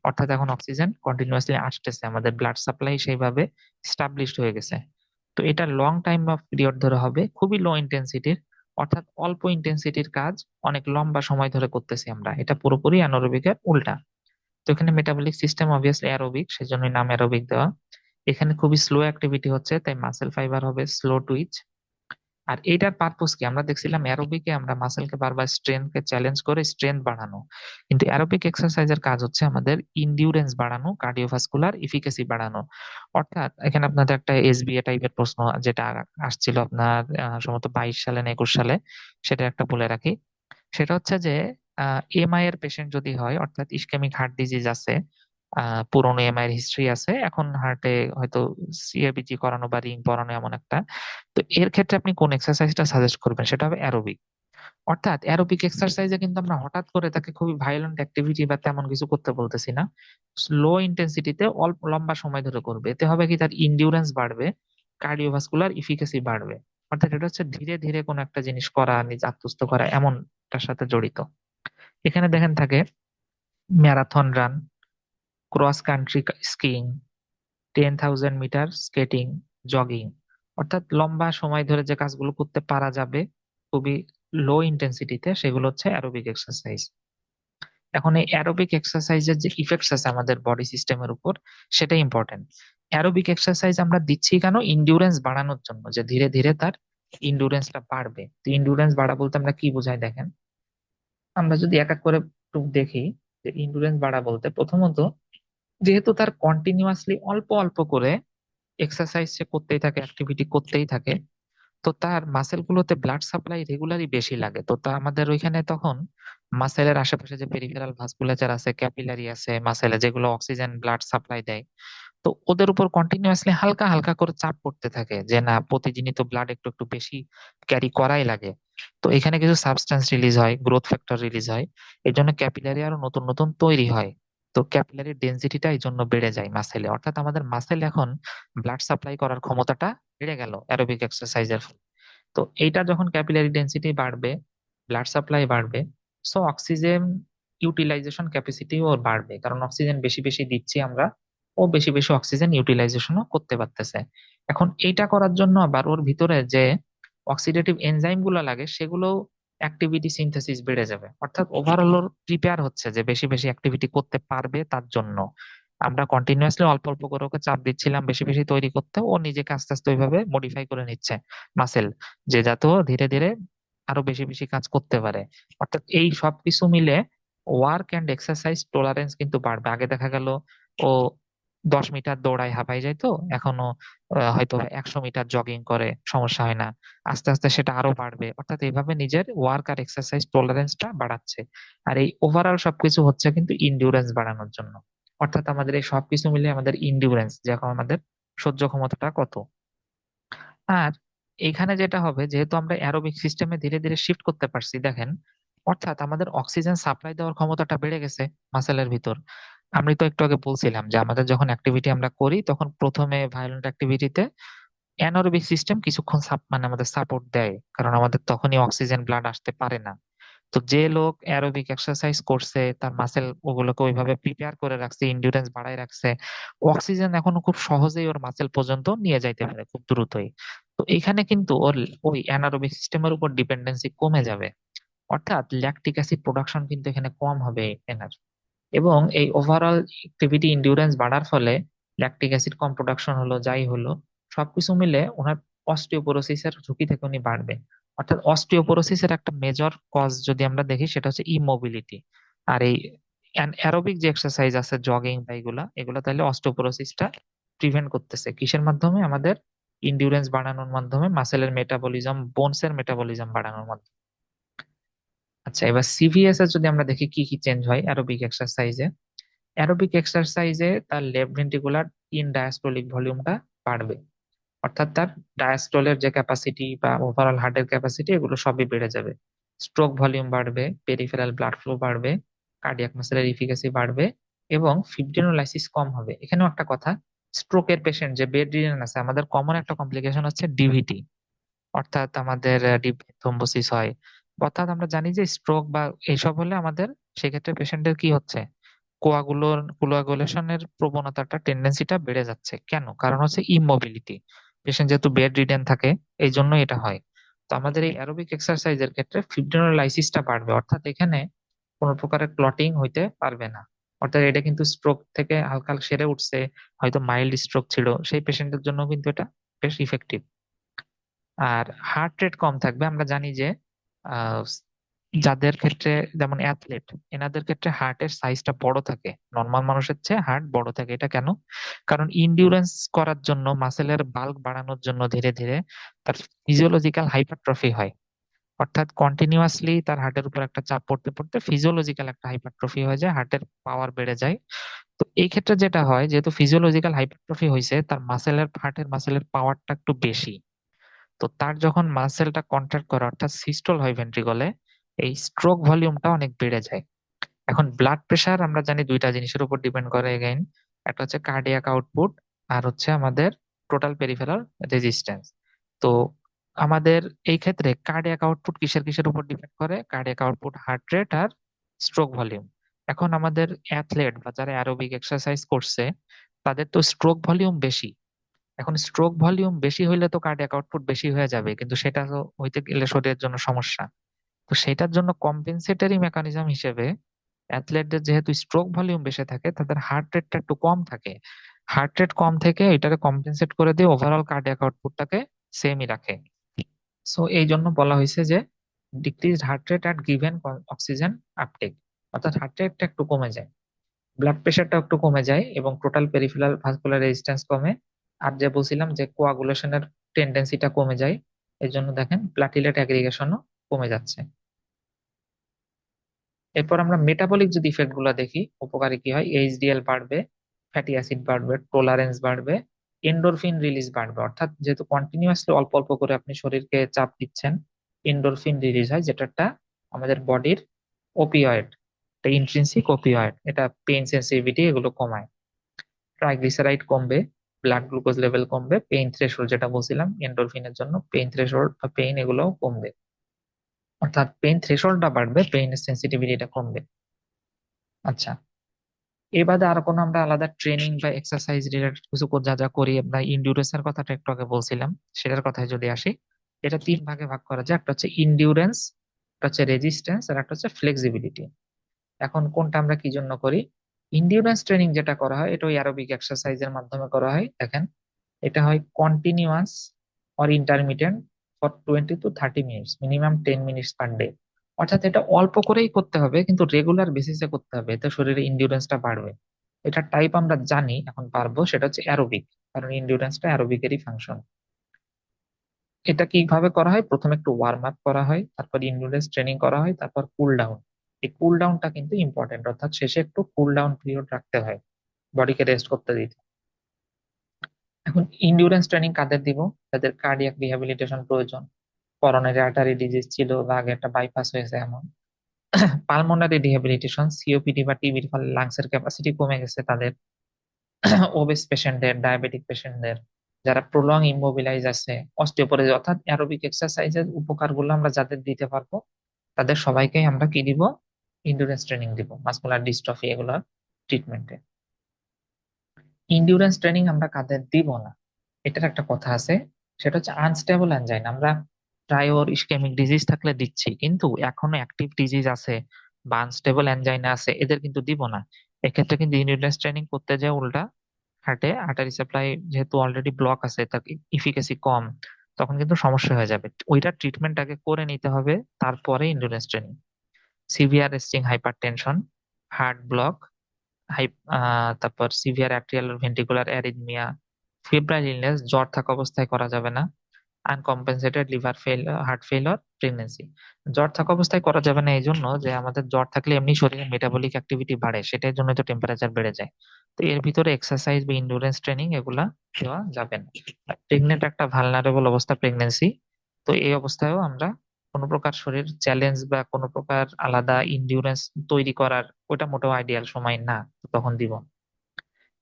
অর্থাৎ এখন অক্সিজেন কন্টিনিউয়াসলি আসতেছে, আমাদের ব্লাড সাপ্লাই সেইভাবে স্টাবলিশড হয়ে গেছে। তো এটা লং টাইম অফ পিরিয়ড ধরে হবে, খুবই লো ইন্টেন্সিটির। অর্থাৎ অল্প ইন্টেন্সিটির কাজ অনেক লম্বা সময় ধরে করতেছি আমরা, এটা পুরোপুরি অ্যানারোবিকের উল্টা। তো এখানে মেটাবলিক সিস্টেম অবভিয়াসলি অ্যারোবিক, সেজন্যই নাম অ্যারোবিক দেওয়া। এখানে খুবই স্লো অ্যাক্টিভিটি হচ্ছে, তাই মাসেল ফাইবার হবে স্লো টুইচ। আর এইটার পারপোজ কি, আমরা দেখছিলাম অ্যারোবিকে আমরা মাসেলকে বারবার স্ট্রেনকে চ্যালেঞ্জ করে স্ট্রেংথ বাড়ানো, কিন্তু অ্যারোবিক এক্সারসাইজের কাজ হচ্ছে আমাদের ইনডিউরেন্স বাড়ানো, কার্ডিওভাস্কুলার ইফিকেসি বাড়ানো। অর্থাৎ এখানে আপনাদের একটা এসবিএ টাইপের প্রশ্ন যেটা আসছিল আপনার সম্ভবত 22 সালে না 21 সালে, সেটা একটা বলে রাখি। সেটা হচ্ছে যে এমআই এর পেশেন্ট যদি হয়, অর্থাৎ ইসকেমিক হার্ট ডিজিজ আছে, পুরনো এমআই এর হিস্ট্রি আছে, এখন হার্টে হয়তো সিএবিজি করানো বা রিং পরানো এমন একটা। তো এর ক্ষেত্রে আপনি কোন এক্সারসাইজটা সাজেস্ট করবেন, সেটা হবে অ্যারোবিক। অর্থাৎ অ্যারোবিক এক্সারসাইজে কিন্তু আমরা হঠাৎ করে তাকে খুবই ভায়োলেন্ট অ্যাক্টিভিটি বা তেমন কিছু করতে বলতেছি না, স্লো ইন্টেন্সিটিতে অল্প লম্বা সময় ধরে করবে। এতে হবে কি, তার ইন্ডিউরেন্স বাড়বে, কার্ডিওভাস্কুলার ইফিকাসি বাড়বে। অর্থাৎ এটা হচ্ছে ধীরে ধীরে কোনো একটা জিনিস করা, নিজ আত্মস্থ করা, এমনটার সাথে জড়িত। এখানে দেখেন থাকে marathon run, cross country skiing, 10,000 metre skating, jogging. অর্থাৎ লম্বা সময় ধরে যে কাজগুলো করতে পারা যাবে খুবই লো ইন্টেন্সিটিতে, সেগুলো হচ্ছে অ্যারোবিক এক্সারসাইজ। এখন এই অ্যারোবিক এক্সারসাইজের যে ইফেক্টস আছে আমাদের বডি সিস্টেমের উপর, সেটা ইম্পর্টেন্ট। অ্যারোবিক এক্সারসাইজ আমরা দিচ্ছি কেন, ইন্ডিউরেন্স বাড়ানোর জন্য, যে ধীরে ধীরে তার ইন্ডিউরেন্সটা বাড়বে। তো ইন্ডিউরেন্স বাড়া বলতে আমরা কি বোঝাই দেখেন, আমরা যদি এক এক করে একটু দেখি, যে ইন্ডিউরেন্স বাড়া বলতে প্রথমত, যেহেতু তার কন্টিনিউয়াসলি অল্প অল্প করে এক্সারসাইজ সে করতেই থাকে, অ্যাক্টিভিটি করতেই থাকে, তো তার মাসেল গুলোতে ব্লাড সাপ্লাই রেগুলারই বেশি লাগে। তো তা আমাদের ওইখানে তখন মাসেলের আশেপাশে যে পেরিফেরাল ভাস্কুলাচার আছে, ক্যাপিলারি আছে মাসেলে, যেগুলো অক্সিজেন ব্লাড সাপ্লাই দেয়, তো ওদের উপর কন্টিনিউয়াসলি হালকা হালকা করে চাপ পড়তে থাকে, যে না প্রতিদিনই তো ব্লাড একটু একটু বেশি ক্যারি করাই লাগে। তো এখানে কিছু সাবস্টেন্স রিলিজ হয়, গ্রোথ ফ্যাক্টর রিলিজ হয়, এই জন্য ক্যাপিলারি আরো নতুন নতুন তৈরি হয়। তো ক্যাপিলারি ডেনসিটিটা এই জন্য বেড়ে যায় মাসেলে। অর্থাৎ আমাদের মাসেল এখন ব্লাড সাপ্লাই করার ক্ষমতাটা বেড়ে গেল অ্যারোবিক এক্সারসাইজের ফলে। তো এইটা যখন ক্যাপিলারি ডেনসিটি বাড়বে, ব্লাড সাপ্লাই বাড়বে, সো অক্সিজেন ইউটিলাইজেশন ক্যাপাসিটিও বাড়বে, কারণ অক্সিজেন বেশি বেশি দিচ্ছি আমরা, ও বেশি বেশি অক্সিজেন ইউটিলাইজেশনও করতে পারতেছে। এখন এইটা করার জন্য আবার ওর ভিতরে যে অক্সিডেটিভ এনজাইম গুলো লাগে, সেগুলো অ্যাক্টিভিটি সিনথেসিস বেড়ে যাবে। অর্থাৎ ওভারঅল ওর প্রিপেয়ার হচ্ছে যে বেশি বেশি অ্যাক্টিভিটি করতে পারবে। তার জন্য আমরা কন্টিনিউয়াসলি অল্প অল্প করে ওকে চাপ দিচ্ছিলাম বেশি বেশি তৈরি করতে, ও নিজেকে আস্তে আস্তে ওইভাবে মডিফাই করে নিচ্ছে মাসেল, যে যাতে ও ধীরে ধীরে আরো বেশি বেশি কাজ করতে পারে। অর্থাৎ এই সবকিছু মিলে ওয়ার্ক অ্যান্ড এক্সারসাইজ টলারেন্স কিন্তু বাড়বে। আগে দেখা গেল ও 10 মিটার দৌড়ায় হাঁপাই যায়, তো এখনো হয়তো 100 মিটার জগিং করে সমস্যা হয় না, আস্তে আস্তে সেটা আরো বাড়বে। অর্থাৎ এইভাবে নিজের ওয়ার্ক আর এক্সারসাইজ টলারেন্সটা বাড়াচ্ছে। আর এই ওভারঅল সবকিছু হচ্ছে কিন্তু ইনডিউরেন্স বাড়ানোর জন্য। অর্থাৎ আমাদের এই সবকিছু মিলে আমাদের ইনডিউরেন্স, যে এখন আমাদের সহ্য ক্ষমতাটা কত। আর এখানে যেটা হবে, যেহেতু আমরা অ্যারোবিক সিস্টেমে ধীরে ধীরে শিফট করতে পারছি দেখেন, অর্থাৎ আমাদের অক্সিজেন সাপ্লাই দেওয়ার ক্ষমতাটা বেড়ে গেছে মাসেলের ভিতর। আমি তো একটু আগে বলছিলাম যে আমাদের যখন অ্যাক্টিভিটি আমরা করি, তখন প্রথমে ভায়োলেন্ট অ্যাক্টিভিটিতে অ্যানারোবিক সিস্টেম কিছুক্ষণ মানে আমাদের সাপোর্ট দেয়, কারণ আমাদের তখনই অক্সিজেন ব্লাড আসতে পারে না। তো যে লোক অ্যারোবিক এক্সারসাইজ করছে, তার মাসেল ওগুলোকে ওইভাবে প্রিপেয়ার করে রাখছে, ইন্ডিউরেন্স বাড়ায় রাখছে, অক্সিজেন এখন খুব সহজেই ওর মাসেল পর্যন্ত নিয়ে যাইতে পারে খুব দ্রুতই। তো এখানে কিন্তু ওর ওই অ্যানারোবিক সিস্টেমের উপর ডিপেন্ডেন্সি কমে যাবে। অর্থাৎ ল্যাকটিক অ্যাসিড প্রোডাকশন কিন্তু এখানে কম হবে এনার। এবং এই ওভারঅল অ্যাক্টিভিটি ইন্ডিউরেন্স বাড়ার ফলে ল্যাকটিক অ্যাসিড কম প্রোডাকশন হলো, যাই হলো, সবকিছু মিলে ওনার অস্টিওপোরোসিসের ঝুঁকি থেকে উনি বাড়বে। অর্থাৎ অস্টিওপোরোসিসের একটা মেজর কজ যদি আমরা দেখি সেটা হচ্ছে ইমোবিলিটি। আর এই অ্যারোবিক যে এক্সারসাইজ আছে, জগিং বা এগুলা এগুলা তাহলে অস্টিওপোরোসিসটা প্রিভেন্ট করতেছে কিসের মাধ্যমে? আমাদের ইন্ডিউরেন্স বাড়ানোর মাধ্যমে, মাসেলের মেটাবলিজম, বোনসের মেটাবলিজম বাড়ানোর মাধ্যমে। আচ্ছা, এবার সিভিএস এর যদি আমরা দেখি কি কি চেঞ্জ হয় অ্যারোবিক এক্সারসাইজে। অ্যারোবিক এক্সারসাইজে তার লেফট ভেন্ট্রিকুলার ইন ডায়াস্টোলিক ভলিউমটা বাড়বে। অর্থাৎ তার ডায়াস্টলের যে ক্যাপাসিটি বা ওভারঅল হার্টের ক্যাপাসিটি এগুলো সবই বেড়ে যাবে। স্ট্রোক ভলিউম বাড়বে, পেরিফেরাল ব্লাড ফ্লো বাড়বে, কার্ডিয়াক মাসেলের ইফিকাসি বাড়বে, এবং ফিব্রিনোলাইসিস কম হবে। এখানেও একটা কথা, স্ট্রোকের পেশেন্ট যে বেড রিডেন আছে, আমাদের কমন একটা কমপ্লিকেশন হচ্ছে ডিভিটি, অর্থাৎ আমাদের ডিপ থ্রম্বোসিস হয়। অর্থাৎ আমরা জানি যে স্ট্রোক বা এইসব হলে আমাদের সেক্ষেত্রে পেশেন্টের কি হচ্ছে, কোয়াগুলেশনের প্রবণতাটা, টেন্ডেন্সিটা বেড়ে যাচ্ছে। কেন? কারণ হচ্ছে ইমোবিলিটি। পেশেন্ট যেহেতু বেড রিডেন থাকে, এই জন্য এটা হয়। তো আমাদের এই অ্যারোবিক এক্সারসাইজের ক্ষেত্রে ফিব্রিনোলাইসিসটা বাড়বে, অর্থাৎ এখানে কোনো প্রকারের ক্লটিং হইতে পারবে না। অর্থাৎ এটা কিন্তু স্ট্রোক থেকে হালকা সেরে উঠছে, হয়তো মাইল্ড স্ট্রোক ছিল, সেই পেশেন্টের জন্য কিন্তু এটা বেশ ইফেক্টিভ। আর হার্ট রেট কম থাকবে। আমরা জানি যে আহ, যাদের ক্ষেত্রে, যেমন অ্যাথলেট, এনাদের ক্ষেত্রে হার্টের সাইজটা বড় থাকে, নর্মাল মানুষের চেয়ে হার্ট বড় থাকে। এটা কেন? কারণ ইনডিউরেন্স করার জন্য, মাসেলের বাল্ক বাড়ানোর জন্য ধীরে ধীরে তার ফিজিওলজিক্যাল হাইপারট্রফি হয়। অর্থাৎ কন্টিনিউয়াসলি তার হার্টের উপর একটা চাপ পড়তে পড়তে ফিজিওলজিক্যাল একটা হাইপারট্রফি হয়ে যায়, হার্টের পাওয়ার বেড়ে যায়। তো এই ক্ষেত্রে যেটা হয়, যেহেতু ফিজিওলজিক্যাল হাইপারট্রফি হয়েছে, তার হার্টের মাসেলের পাওয়ারটা একটু বেশি। তো তার যখন মাসেলটা কন্ট্রাক্ট করে, অর্থাৎ সিস্টল হয় ভেন্ট্রিকলে, এই স্ট্রোক ভলিউমটা অনেক বেড়ে যায়। এখন ব্লাড প্রেশার আমরা জানি দুইটা জিনিসের উপর ডিপেন্ড করে এগেইন, একটা হচ্ছে কার্ডিয়াক আউটপুট, আর হচ্ছে আমাদের টোটাল পেরিফেরাল রেজিস্ট্যান্স। তো আমাদের এই ক্ষেত্রে কার্ডিয়াক আউটপুট কিসের কিসের উপর ডিপেন্ড করে? কার্ডিয়াক আউটপুট, হার্ট রেট, আর স্ট্রোক ভলিউম। এখন আমাদের অ্যাথলেট বা যারা অ্যারোবিক এক্সারসাইজ করছে, তাদের তো স্ট্রোক ভলিউম বেশি। এখন স্ট্রোক ভলিউম বেশি হইলে তো কার্ডিয়াক আউটপুট বেশি হয়ে যাবে, কিন্তু সেটা তো হইতে গেলে শরীরের জন্য সমস্যা। তো সেটার জন্য কম্পেনসেটরি মেকানিজম হিসেবে অ্যাথলেটদের যেহেতু স্ট্রোক ভলিউম বেশি থাকে, তাদের হার্ট রেটটা একটু কম থাকে। হার্ট রেট কম থেকে এটাকে কম্পেনসেট করে দিয়ে ওভারঅল কার্ডিয়াক আউটপুটটাকে সেমই রাখে। সো এই জন্য বলা হয়েছে যে decrease heart rate at given oxygen uptake, অর্থাৎ হার্ট রেটটা একটু কমে যায়, ব্লাড প্রেশারটা একটু কমে যায়, এবং টোটাল পেরিফেরাল ভাস্কুলার রেজিস্ট্যান্স কমে। আর যে বলছিলাম যে কোয়াগুলেশনের টেন্ডেন্সিটা কমে যায়, এই জন্য দেখেন প্লাটিলেট অ্যাগ্রিগেশনও কমে যাচ্ছে। এরপর আমরা মেটাবলিক যদি ইফেক্ট গুলো দেখি, উপকারী কি হয়, এইচডিএল বাড়বে, ফ্যাটি অ্যাসিড বাড়বে, টলারেন্স বাড়বে, এন্ডোরফিন রিলিজ বাড়বে। অর্থাৎ যেহেতু কন্টিনিউয়াসলি অল্প অল্প করে আপনি শরীরকে চাপ দিচ্ছেন, এন্ডোরফিন রিলিজ হয়, যেটা আমাদের বডির ওপিওয়েড, এটা ইন্ট্রিনসিক ওপিওয়েড, এটা পেইন সেন্সিটিভিটি এগুলো কমায়। ট্রাইগ্লিসারাইড কমবে, ব্লাড গ্লুকোজ লেভেল কমবে, পেইন থ্রেশহোল্ড যেটা বলছিলাম এন্ডোরফিনের জন্য, পেইন থ্রেশহোল্ড বা পেইন এগুলোও কমবে। অর্থাৎ পেইন থ্রেশহোল্ডটা বাড়বে, পেইন সেন্সিটিভিটিটা কমবে। আচ্ছা, এ বাদে আর কোনো আমরা আলাদা ট্রেনিং বা এক্সারসাইজ রিলেটেড কিছু যা যা করি, আমরা ইন্ডিউরেন্স এর কথাটা একটু আগে বলছিলাম, সেটার কথায় যদি আসি, এটা তিন ভাগে ভাগ করা যায়। একটা হচ্ছে ইন্ডিউরেন্স, একটা হচ্ছে রেজিস্ট্যান্স, আর একটা হচ্ছে ফ্লেক্সিবিলিটি। এখন কোনটা আমরা কি জন্য করি? ইন্ডিউরেন্স ট্রেনিং যেটা করা হয়, এটা ওই অ্যারোবিক এক্সারসাইজের মাধ্যমে করা হয়। দেখেন, এটা হয় continuous or intermittent for 20 to 30 minutes, minimum 10 minutes per day. অর্থাৎ এটা অল্প করেই করতে হবে, কিন্তু রেগুলার বেসিসে করতে হবে, এতে শরীরে ইন্ডিউরেন্সটা বাড়বে। এটা টাইপ আমরা জানি, এখন পারবো, সেটা হচ্ছে অ্যারোবিক, কারণ ইন্ডিউরেন্সটা অ্যারোবিকেরই ফাংশন। এটা কিভাবে করা হয়? প্রথমে একটু ওয়ার্ম আপ করা হয়, তারপর ইন্ডিউরেন্স ট্রেনিং করা হয়, তারপর কুল ডাউন। এই কুল ডাউনটা কিন্তু ইম্পর্টেন্ট, অর্থাৎ শেষে একটু কুল ডাউন পিরিয়ড রাখতে হয়, বডিকে রেস্ট করতে দিতে। এখন ইন্ডিউরেন্স ট্রেনিং কাদের দিব? যাদের কার্ডিয়াক রিহ্যাবিলিটেশন প্রয়োজন, করোনারি আর্টারি ডিজিজ ছিল বা আগে একটা বাইপাস হয়েছে এমন, পালমোনারি রিহ্যাবিলিটেশন, সিওপিডি বা টিবির ফলে লাংসের ক্যাপাসিটি কমে গেছে তাদের, ওবেস পেশেন্টদের, ডায়াবেটিক পেশেন্টদের, যারা প্রলং ইমোবিলাইজ আছে, অস্টিওপোরোসিস। অর্থাৎ অ্যারোবিক এক্সারসাইজের উপকারগুলো আমরা যাদের দিতে পারবো, তাদের সবাইকেই আমরা কি দিব? ইন্ডিউরেন্স ট্রেনিং দিব, মাসকুলার ডিস্ট্রফি এগুলো ট্রিটমেন্টে। ইন্ডিউরেন্স ট্রেনিং আমরা কাদের দিব না, এটার একটা কথা আছে, সেটা হচ্ছে আনস্টেবল অ্যাঞ্জাইনা। আমরা প্রায়র ইসকেমিক ডিজিজ থাকলে দিচ্ছি, কিন্তু এখনো অ্যাক্টিভ ডিজিজ আছে, বা আনস্টেবল অ্যানজাইনা আছে, এদের কিন্তু দিব না। এক্ষেত্রে কিন্তু ইন্ডিউরেন্স ট্রেনিং করতে যায় উল্টা হার্টে আর্টারি সাপ্লাই যেহেতু অলরেডি ব্লক আছে, তার ইফিকাসি কম, তখন কিন্তু সমস্যা হয়ে যাবে। ওইটা ট্রিটমেন্ট আগে করে নিতে হবে, তারপরে endurance training. Severe resting hypertension, heart block, high তারপর severe atrial ventricular arrhythmia, febrile illness, জ্বর থাকা অবস্থায় করা যাবে না। Uncompensated liver fail, heart failure, pregnancy. জ্বর থাকা অবস্থায় করা যাবে না এই জন্য যে আমাদের জ্বর থাকলে এমনি শরীরে মেটাবলিক অ্যাক্টিভিটি বাড়ে, সেটার জন্য তো টেম্পারেচার বেড়ে যায়। তো এর ভিতরে এক্সারসাইজ বা ইন্ডুরেন্স ট্রেনিং এগুলা দেওয়া যাবে না। প্রেগনেন্ট একটা ভালনারেবল অবস্থা প্রেগনেন্সি, তো এই অবস্থায়ও আমরা কোনো প্রকার শরীর চ্যালেঞ্জ বা কোনো প্রকার আলাদা ইন্ডিউরেন্স তৈরি করার ওটা মোটেও আইডিয়াল সময় না, তখন দিব।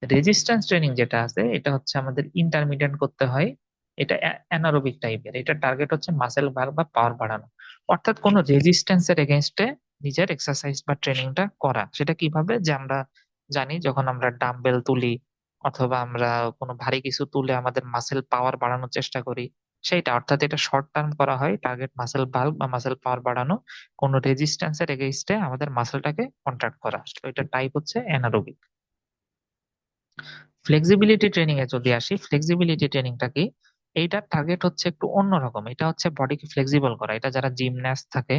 রেজিস্ট্যান্স ট্রেনিং যেটা আছে এটা হচ্ছে আমাদের ইন্টারমিডিয়েট করতে হয়। এটা অ্যানারোবিক টাইপের, এটা টার্গেট হচ্ছে মাসেল বার বা পাওয়ার বাড়ানো, অর্থাৎ কোনো রেজিস্ট্যান্সের এগেনস্টে নিজের এক্সারসাইজ বা ট্রেনিংটা করা। সেটা কিভাবে, যে আমরা জানি যখন আমরা ডাম্বেল তুলি অথবা আমরা কোনো ভারী কিছু তুলে আমাদের মাসেল পাওয়ার বাড়ানোর চেষ্টা করি, সেইটা অর্থাৎ এটা শর্ট টার্ম করা হয়, টার্গেট মাসেল বাল্ক বা মাসেল পাওয়ার বাড়ানো, কোনো রেজিস্ট্যান্সের এগেনস্টে আমাদের মাসেলটাকে কন্ট্রাক্ট করা, তো এটা টাইপ হচ্ছে অ্যানারোবিক। ফ্লেক্সিবিলিটি ট্রেনিং এ যদি আসি, ফ্লেক্সিবিলিটি ট্রেনিংটা কি? এইটার টার্গেট হচ্ছে একটু অন্যরকম, এটা হচ্ছে বডিকে ফ্লেক্সিবল করা। এটা যারা জিমন্যাস্ট থাকে,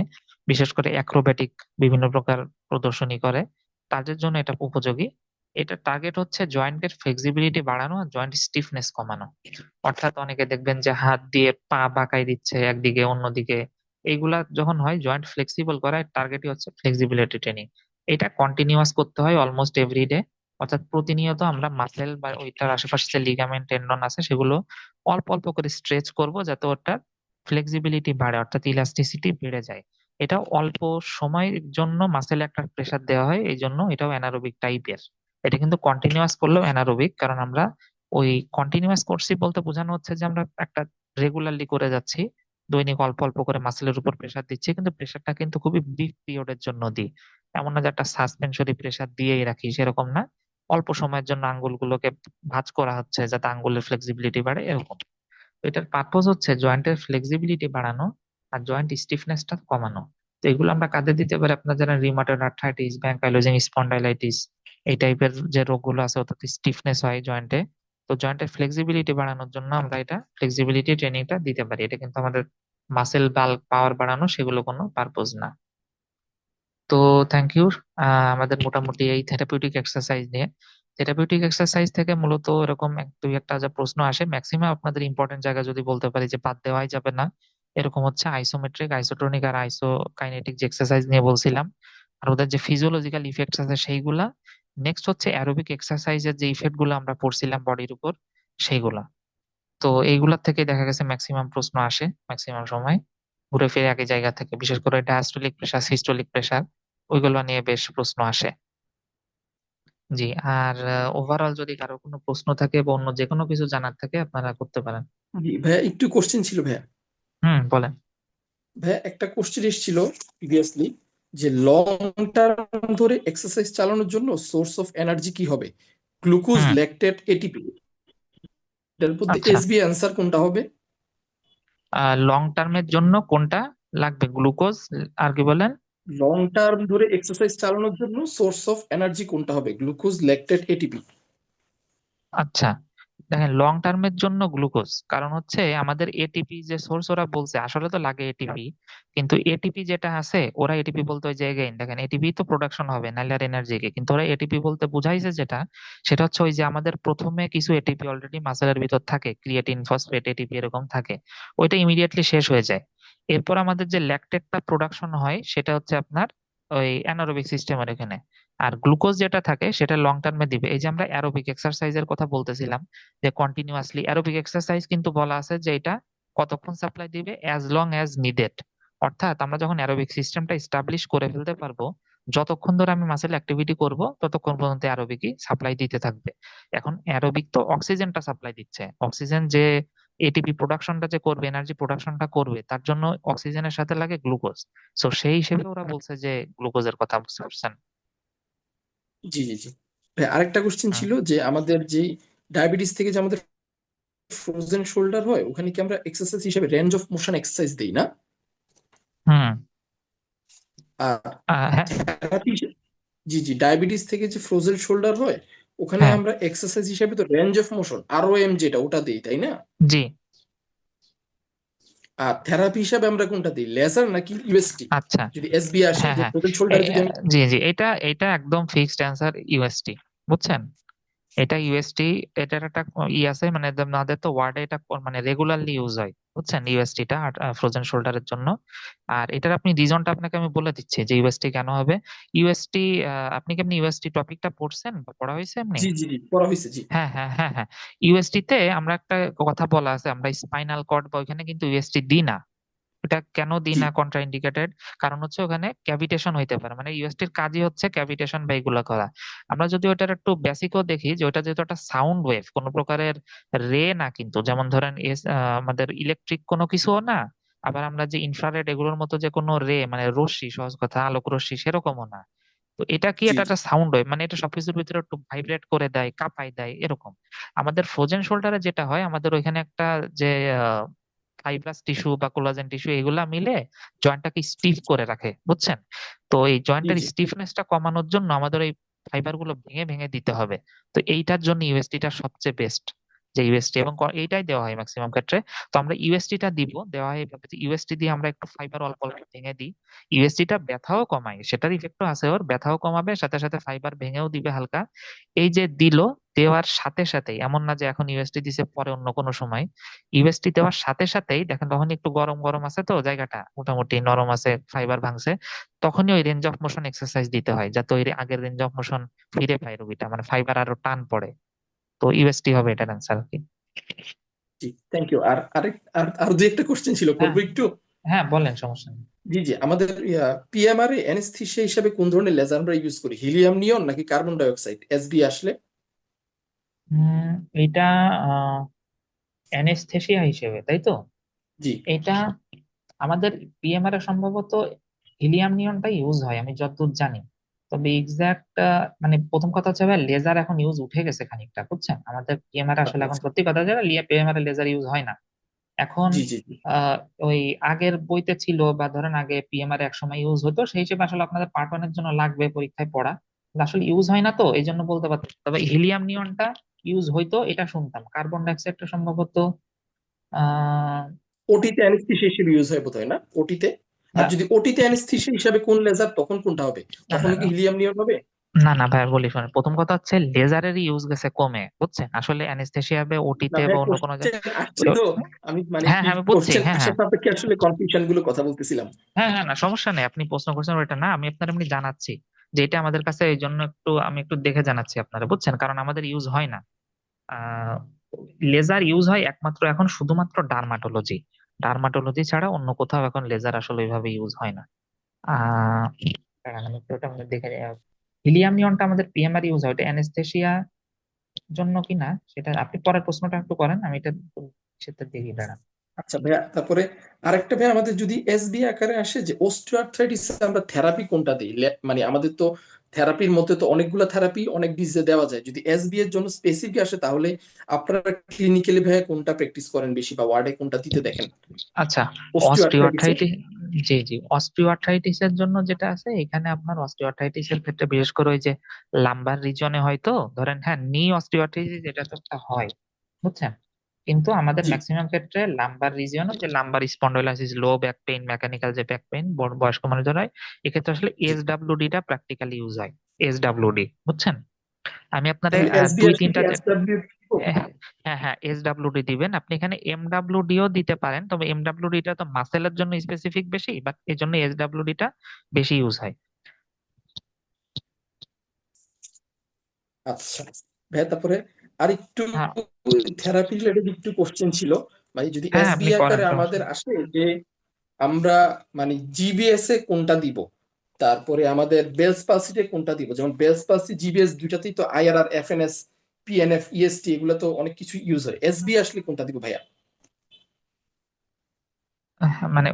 বিশেষ করে অ্যাক্রোব্যাটিক বিভিন্ন প্রকার প্রদর্শনী করে, তাদের জন্য এটা উপযোগী। এটা টার্গেট হচ্ছে জয়েন্টের ফ্লেক্সিবিলিটি বাড়ানো আর জয়েন্ট স্টিফনেস কমানো। অর্থাৎ অনেকে দেখবেন যে হাত দিয়ে পা বাঁকাই দিচ্ছে একদিকে অন্যদিকে, এইগুলা যখন হয় জয়েন্ট ফ্লেক্সিবল করা, টার্গেটই হচ্ছে ফ্লেক্সিবিলিটি ট্রেনিং। এটা কন্টিনিউয়াস করতে হয় অলমোস্ট এভরিডে, অর্থাৎ প্রতিনিয়ত আমরা মাসেল বা ওইটার আশেপাশে যে লিগামেন্ট টেন্ডন আছে সেগুলো অল্প অল্প করে স্ট্রেচ করব, যাতে ওটার ফ্লেক্সিবিলিটি বাড়ে, অর্থাৎ ইলাস্টিসিটি বেড়ে যায়। এটা অল্প সময়ের জন্য মাসেলে একটা প্রেসার দেওয়া হয়, এই জন্য এটাও অ্যানারোবিক টাইপের। এটা কিন্তু কন্টিনিউয়াস করলেও অ্যানারোবিক, কারণ আমরা ওই কন্টিনিউয়াস করছি বলতে বোঝানো হচ্ছে যে আমরা একটা রেগুলারলি করে যাচ্ছি, দৈনিক অল্প অল্প করে মাসেলের উপর প্রেসার দিচ্ছি, কিন্তু প্রেসারটা কিন্তু খুবই ব্রিফ পিরিয়ডের জন্য দিই। এমন না যে একটা সাসপেনশরি প্রেসার দিয়েই রাখি, সেরকম না। অল্প সময়ের জন্য আঙ্গুলগুলোকে ভাঁজ করা হচ্ছে যাতে আঙ্গুলের ফ্লেক্সিবিলিটি বাড়ে, এরকম। তো এটার পারপোজ হচ্ছে জয়েন্টের ফ্লেক্সিবিলিটি বাড়ানো আর জয়েন্ট স্টিফনেসটা কমানো। তো এগুলো আমরা কাদের দিতে পারি? আপনার যারা রিমাটয়েড আর্থ্রাইটিস বা অ্যাঙ্কাইলোজিং স্পন্ডাইলাইটিস, এই টাইপের যে রোগগুলো আছে, অর্থাৎ স্টিফনেস হয় জয়েন্টে, তো জয়েন্টের ফ্লেক্সিবিলিটি বাড়ানোর জন্য আমরা এটা ফ্লেক্সিবিলিটি ট্রেনিংটা দিতে পারি। এটা কিন্তু আমাদের মাসেল বাল্ক পাওয়ার বাড়ানো সেগুলো কোনো পারপোজ না। তো থ্যাংক ইউ। আমাদের মোটামুটি এই থেরাপিউটিক এক্সারসাইজ নিয়ে, থেরাপিউটিক এক্সারসাইজ থেকে মূলত এরকম এক দুই একটা যা প্রশ্ন আসে, ম্যাক্সিমাম আপনাদের ইম্পর্টেন্ট জায়গা যদি বলতে পারি যে বাদ দেওয়াই যাবে না, এরকম হচ্ছে আইসোমেট্রিক, আইসোটোনিক আর আইসোকাইনেটিক যে এক্সারসাইজ নিয়ে বলছিলাম, আর ওদের যে ফিজিওলজিক্যাল ইফেক্টস আছে সেইগুলা। নেক্সট হচ্ছে অ্যারোবিক এক্সারসাইজের যে ইফেক্ট গুলো আমরা পড়ছিলাম বডির উপর, সেইগুলা। তো এইগুলা থেকে দেখা গেছে ম্যাক্সিমাম প্রশ্ন আসে, ম্যাক্সিমাম সময় ঘুরে ফিরে একই জায়গা থেকে, বিশেষ করে ডায়াস্টোলিক প্রেসার, সিস্টোলিক প্রেসার, ওইগুলো নিয়ে বেশ প্রশ্ন আসে। জি। আর ওভারঅল যদি কারো কোনো প্রশ্ন থাকে বা অন্য যে কোনো কিছু জানার থাকে আপনারা করতে পারেন। জি ভাইয়া, একটু কোশ্চেন ছিল ভাইয়া। বলেন। ভাইয়া, একটা কোশ্চেন এসেছিল প্রিভিয়াসলি, যে লং টার্ম ধরে এক্সারসাইজ চালানোর জন্য সোর্স অফ এনার্জি কি হবে? Glucose, hmm. Lactate, ATP? এটার মধ্যে আচ্ছা, এসবি অ্যান্সার কোনটা হবে? লং টার্মের জন্য কোনটা লাগবে? গ্লুকোজ আর কি বলেন? লং টার্ম ধরে এক্সারসাইজ চালানোর জন্য সোর্স অফ এনার্জি কোনটা হবে? Glucose, lactate, ATP? আচ্ছা, দেখেন লং টার্মের জন্য গ্লুকোজ, কারণ হচ্ছে আমাদের এটিপি যে সোর্স ওরা বলছে আসলে তো লাগে এটিপি, কিন্তু এটিপি যেটা আছে ওরা এটিপি বলতে ওই যে again দেখেন এটিপি তো প্রোডাকশন হবে নাইলে আর এনার্জিকে, কিন্তু ওরা এটিপি বলতে বুঝাইছে যেটা, সেটা হচ্ছে ওই যে আমাদের প্রথমে কিছু এটিপি অলরেডি মাসেলের ভিতর থাকে, ক্রিয়েটিন ফসফেট এটিপি এরকম থাকে, ওইটা ইমিডিয়েটলি শেষ হয়ে যায়। এরপর আমাদের যে ল্যাকটেটটা প্রোডাকশন হয় সেটা হচ্ছে আপনার ওই অ্যানারোবিক সিস্টেমের এখানে। আর গ্লুকোজ যেটা থাকে সেটা লং টার্মে দিবে। এই যে আমরা অ্যারোবিক এক্সারসাইজের কথা বলতেছিলাম, যে কন্টিনিউয়াসলি অ্যারোবিক এক্সারসাইজ কিন্তু বলা আছে যে এটা কতক্ষণ সাপ্লাই দিবে, অ্যাজ লং অ্যাজ নিডেড। অর্থাৎ আমরা যখন অ্যারোবিক সিস্টেমটা এস্টাবলিশ করে ফেলতে পারবো, যতক্ষণ ধরে আমি মাসেল অ্যাক্টিভিটি করব ততক্ষণ পর্যন্ত অ্যারোবিকই সাপ্লাই দিতে থাকবে। এখন অ্যারোবিক তো অক্সিজেনটা সাপ্লাই দিচ্ছে, অক্সিজেন যে এটিপি প্রোডাকশনটা যে করবে, এনার্জি প্রোডাকশনটা করবে, তার জন্য অক্সিজেনের সাথে লাগে গ্লুকোজ। সো সেই হিসেবে ওরা বলছে যে গ্লুকোজের কথা, বুঝতে পারছেন? জি জি জি। ভাই, আরেকটা কোশ্চেন হুম। ছিল যে আমাদের যে ডায়াবেটিস থেকে যে আমাদের ফ্রোজেন শোল্ডার হয়, ওখানে কি আমরা এক্সারসাইজ হিসেবে রেঞ্জ অফ মোশন এক্সারসাইজ দিই না? হুম। আর হ্যাঁ। থেরাপি, জি জি, ডায়াবেটিস থেকে যে ফ্রোজেন শোল্ডার হয়, ওখানে হ্যাঁ। আমরা এক্সারসাইজ হিসেবে তো রেঞ্জ অফ মোশন ROM যেটা ওটা দিই, তাই না? জি। আর থেরাপি হিসাবে আমরা কোনটা দিই, লেজার নাকি ইউএসটি? আচ্ছা। যদি এসবি আসে হ্যাঁ, যে হ্যাঁ। ফ্রোজেন শোল্ডারে যদি আমি, জি, জি, এটা এটা একদম ফিক্সড অ্যান্সার, ইউএসটি। বুঝছেন? এটা ইউএসটি, এটার একটা আছে, মানে আমাদের তো ওয়ার্ডে এটা মানে রেগুলারলি ইউজ হয়, বুঝছেন, ইউএসটিটা ফ্রোজেন শোল্ডারের জন্য। আর এটার আপনি রিজনটা আপনাকে আমি বলে দিচ্ছি যে ইউএসটি কেন হবে। ইউএসটি, আপনি কি এমনি ইউএসটি টপিকটা পড়ছেন বা পড়া হয়েছে এমনি? জি জি জি, পড়া হয়েছে, জি হ্যাঁ, হ্যাঁ, হ্যাঁ, হ্যাঁ। ইউএসটি তে আমরা একটা কথা বলা আছে, আমরা স্পাইনাল কর্ড বা ওইখানে কিন্তু ইউএসটি দিই না। এটা কেন দিই জি না, কন্ট্রা ইন্ডিকেটেড। কারণ হচ্ছে ওখানে ক্যাভিটেশন হইতে পারে, মানে ইউএসটির কাজই হচ্ছে ক্যাভিটেশন বা এগুলো করা। আমরা যদি ওটার একটু বেসিকও দেখি, যে ওটা যেহেতু একটা সাউন্ড ওয়েভ, কোনো প্রকারের রে না কিন্তু, যেমন ধরেন আমাদের ইলেকট্রিক কোনো কিছুও না, আবার আমরা যে ইনফ্রারেড এগুলোর মতো যে কোনো রে, মানে রশ্মি, সহজ কথা আলোক রশ্মি, সেরকমও না। তো এটা কি, জি এটা জি একটা সাউন্ড ওয়েভ, মানে এটা সবকিছুর ভিতরে একটু ভাইব্রেট করে দেয়, কাঁপাই দেয়, এরকম। আমাদের ফ্রোজেন শোল্ডারে যেটা হয়, আমাদের ওইখানে একটা যে ফাইব্রাস টিস্যু বা কোলাজেন টিস্যু এগুলা মিলে জয়েন্টটাকে স্টিফ করে রাখে, বুঝছেন? তো এই জি জয়েন্টের জি স্টিফনেসটা কমানোর জন্য আমাদের ওই ফাইবার গুলো ভেঙে ভেঙে দিতে হবে। তো এইটার জন্য ইউএসটিটা সবচেয়ে বেস্ট, যে ইউএসটি, এবং এইটাই দেওয়া হয় ম্যাক্সিমাম ক্ষেত্রে। তো আমরা ইউএসটিটা দিব, দেওয়া হয় এভাবে যে ইউএসটি দিয়ে আমরা একটু ফাইবার অল্প অল্প ভেঙে দিই। ইউএসটিটা ব্যথাও কমায়, সেটার ইফেক্টও আছে, ওর ব্যথাও কমাবে, সাথে সাথে ফাইবার ভেঙেও দিবে হালকা। এই যে দিল, দেওয়ার সাথে সাথেই, এমন না যে এখন ইউএসটি দিছে পরে অন্য কোনো সময়, ইউএসটি দেওয়ার সাথে সাথেই দেখেন, তখন একটু গরম গরম আছে, তো জায়গাটা মোটামুটি নরম আছে, ফাইবার ভাঙছে, তখনই ওই রেঞ্জ অফ মোশন এক্সারসাইজ দিতে হয়, যাতে ওই আগের রেঞ্জ অফ মোশন ফিরে পায় রোগীটা, মানে ফাইবার আরো টান পড়ে। তো ইউএসটি হবে এটার অ্যান্সার আর কি। জি, থ্যাংক ইউ। আর আরেক আর দুই একটা কোশ্চেন ছিল, হ্যাঁ, করবো একটু? হ্যাঁ, বলেন, সমস্যা নেই। জি জি, আমাদের পিএমআর এ অ্যানেস্থেসিয়া হিসাবে কোন ধরনের লেজার আমরা ইউজ করি, হিলিয়াম নিয়ন নাকি কার্বন ডাই অক্সাইড এসবি আসলে? উম এটা অ্যানেস্থেসিয়া হিসেবে, তাই তো? জি, এটা আমাদের পিএমআর এ সম্ভবত হিলিয়াম নিয়নটা ইউজ হয়, আমি যতদূর জানি। তবে এক্সাক্ট, মানে প্রথম কথা হচ্ছে ভাই, লেজার এখন ইউজ উঠে গেছে খানিকটা, বুঝছেন, আমাদের পিএমআর আসলে আচ্ছা এখন আচ্ছা, সত্যি কথা হচ্ছে পিএমআর এ লেজার ইউজ হয় না এখন। জি জি জি ওই আগের বইতে ছিল, বা ধরেন আগে পিএমআর এক সময় ইউজ হতো, সেই হিসেবে আসলে আপনাদের পার্ট ওয়ানের জন্য লাগবে পরীক্ষায় পড়া, কিন্তু আসলে ইউজ হয় না, তো এই জন্য বলতে পারতাম। তবে হিলিয়াম নিয়নটা ইউজ হইতো, এটা শুনতাম। কার্বন ডাইঅক্সাইডটা সম্ভবত আহ ওটিতে অ্যানেস্থেসিয়া হিসেবে ইউজ হয় বোধহয়, না ওটিতে? আর না, যদি ওটিতে অ্যানেস্থেসিয়া হিসাবে কোন লেজার, তখন কোনটা হবে? না, না, তখন কি হিলিয়াম নিয়ন হবে? না, না ভাই, বলি শোনেন, প্রথম কথা হচ্ছে লেজারের ইউজ গেছে কমে, বুঝছেন, আসলে অ্যানেস্থেসিয়া হবে না ওটিতে ভাই, বা অন্য কোনো কোশ্চেন আসছে তো, আমি মানে হ্যাঁ, কি হ্যাঁ, আমি বুঝছি, কোশ্চেন হ্যাঁ, আসার হ্যাঁ, সাপেক্ষে আসলে কনফিউশন গুলো কথা বলতেছিলাম। হ্যাঁ, হ্যাঁ, না সমস্যা নেই, আপনি প্রশ্ন করছেন ওটা না, আমি আপনার এমনি জানাচ্ছি যে এটা আমাদের কাছে, এই জন্য একটু আমি একটু দেখে জানাচ্ছি আপনারা, বুঝছেন, কারণ আমাদের ইউজ হয় না। আহ লেজার ইউজ হয় একমাত্র এখন শুধুমাত্র ডার্মাটোলজি, ডার্মাটোলজি ছাড়া অন্য কোথাও এখন লেজার আসলে ওইভাবে ইউজ হয় না। আহ দাঁড়ান, আমি একটু ওটা আমাদের দেখে হিলিয়াম নিয়নটা আমাদের পিএমআর ইউজ হয়, ওটা অ্যানেস্থেসিয়া জন্য কি না, সেটা আপনি পরের প্রশ্নটা একটু করেন, আমি এটা সেটা দেখি, দাঁড়ান। আচ্ছা ভাইয়া, তারপরে আরেকটা ভাই, আমাদের যদি এসবি আকারে আসে যে অস্টিওআর্থ্রাইটিস, আমরা থেরাপি কোনটা দিই? মানে আমাদের তো থেরাপির মধ্যে তো অনেকগুলো থেরাপি অনেক ডিজিজে দেওয়া যায়, যদি এসবি এর জন্য স্পেসিফিক আসে, তাহলে আপনারা ক্লিনিক্যালি ভাইয়া কোনটা প্র্যাকটিস করেন বেশি, বা ওয়ার্ডে কোনটা দিতে দেখেন আচ্ছা, অস্টিওআর্থ্রাইটিসে? অস্টিওআর্থ্রাইটিস, জি, জি, অস্টিওআর্থ্রাইটিস এর জন্য যেটা আছে এখানে, আপনার অস্টিওআর্থ্রাইটিস এর ক্ষেত্রে বিশেষ করে ওই যে লাম্বার রিজনে হয়তো, ধরেন, হ্যাঁ, নি অস্টিওআর্থ্রাইটিস যেটা তো একটা হয়, বুঝছেন, কিন্তু আমাদের জি, ম্যাক্সিমাম ক্ষেত্রে লাম্বার রিজিয়ন, যে lumbar spondylosis, low back pain, mechanical যে ব্যাক পেইন বয়স্ক মানুষদের হয়, এক্ষেত্রে আসলে জি, এসডব্লিউডি টা প্র্যাকটিক্যালি ইউজ হয়। এসডব্লিউডি, বুঝছেন? আমি আপনারে তাহলে এসবি দুই আসলে কি তিনটা এসডব্লিউ? হ্যাঁ, হ্যাঁ, এসডব্লিউডি দিবেন আপনি, এখানে এমডব্লিউডি ও দিতে পারেন, তবে এমডব্লিউডি টা তো মাসেলের জন্য স্পেসিফিক বেশি, বাট এই জন্য এসডব্লিউডি টা বেশি ইউজ হয়। আচ্ছা ভাইয়া, তারপরে আরেকটু হ্যাঁ, থেরাপি রিলেটেড একটু কোশ্চেন ছিল, মানে যদি হ্যাঁ, এসবি আপনি করেন, আকারে সমস্যা আমাদের নেই। আসে যে আমরা মানে জিবিএস এ কোনটা দিব, তারপরে আমাদের বেলস পালসিতে কোনটা দিব, যেমন বেলস পালসি জিবিএস দুইটাতেই তো আইআরআর, এফএনএস, পিএনএফ, ইএসটি এগুলো তো অনেক কিছু ইউজ হয়, এসবি আসলে কোনটা দিব ভাইয়া? মানে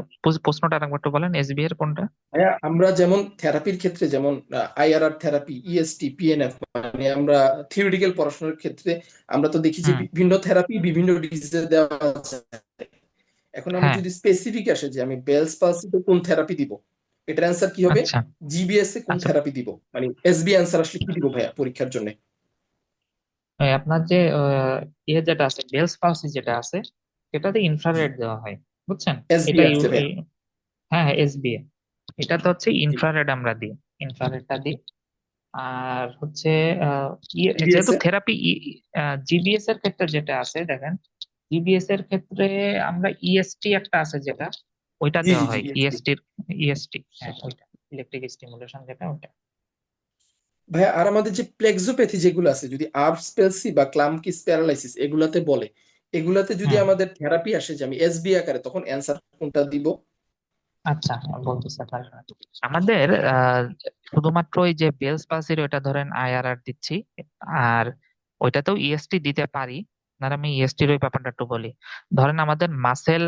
প্রশ্নটা আরেকবার একটু বলেন, এসবি এর কোনটা? ভাইয়া আমরা যেমন থেরাপির ক্ষেত্রে, যেমন আইআরআর থেরাপি, ইএসটি, পিএনএফ, মানে আমরা থিওরিটিক্যাল পড়াশোনার ক্ষেত্রে আমরা তো দেখি যে হুম। বিভিন্ন থেরাপি বিভিন্ন ডিজিজে দেওয়া যায়। এখন আমি হ্যাঁ, যদি স্পেসিফিক আসে যে আমি বেলস পালসিতে কোন থেরাপি দিব, এটার অ্যান্সার কি হবে? আচ্ছা জিবিএস এ কোন আচ্ছা। থেরাপি দিব, মানে এসবি অ্যান্সার আসলে কি দিব ভাইয়া পরীক্ষার জন্য? আপনার যে ইয়ে যেটা আছে, বেলস পালসি যেটা আছে, সেটাতে জি, ইনফ্রারেড দেওয়া হয়, বুঝছেন? এসবি এটা আছে ভাইয়া। হ্যাঁ হ্যাঁ, এসবিএ। এটা তো হচ্ছে জি, ইনফ্রারেড আমরা দিই, ইনফ্রারেডটা দিই। আর হচ্ছে জিবিএস যেহেতু এ। থেরাপি জিবিএস এর ক্ষেত্রে যেটা আছে দেখেন, জিবিএস এর ক্ষেত্রে আমরা ইএসটি একটা আছে যেটা, ওইটা জি জি দেওয়া জি হয়, ESP। ইএসটির। ইএসটি, হ্যাঁ ওইটা, ইলেকট্রিক স্টিমুলেশন যেটা, ওইটা। ভাইয়া আর আমাদের যে প্লেক্সোপ্যাথি যেগুলো আছে, যদি আর্বস পেলসি বা ক্লামকিস প্যারালাইসিস এগুলাতে বলে, এগুলাতে যদি হুম। আমাদের থেরাপি আসে যে আমি এসবি আকারে, তখন অ্যান্সার কোনটা দিব? আচ্ছা, বলতেছে আপনার, আমাদের শুধুমাত্র ওই যে বেলস পালসির ওইটা ধরেন আইআরআর দিচ্ছি, আর ওইটাতেও ইএসটি দিতে পারি। আর আমি ইএসটির ওই ব্যাপারটা একটু বলি। ধরেন আমাদের মাসেল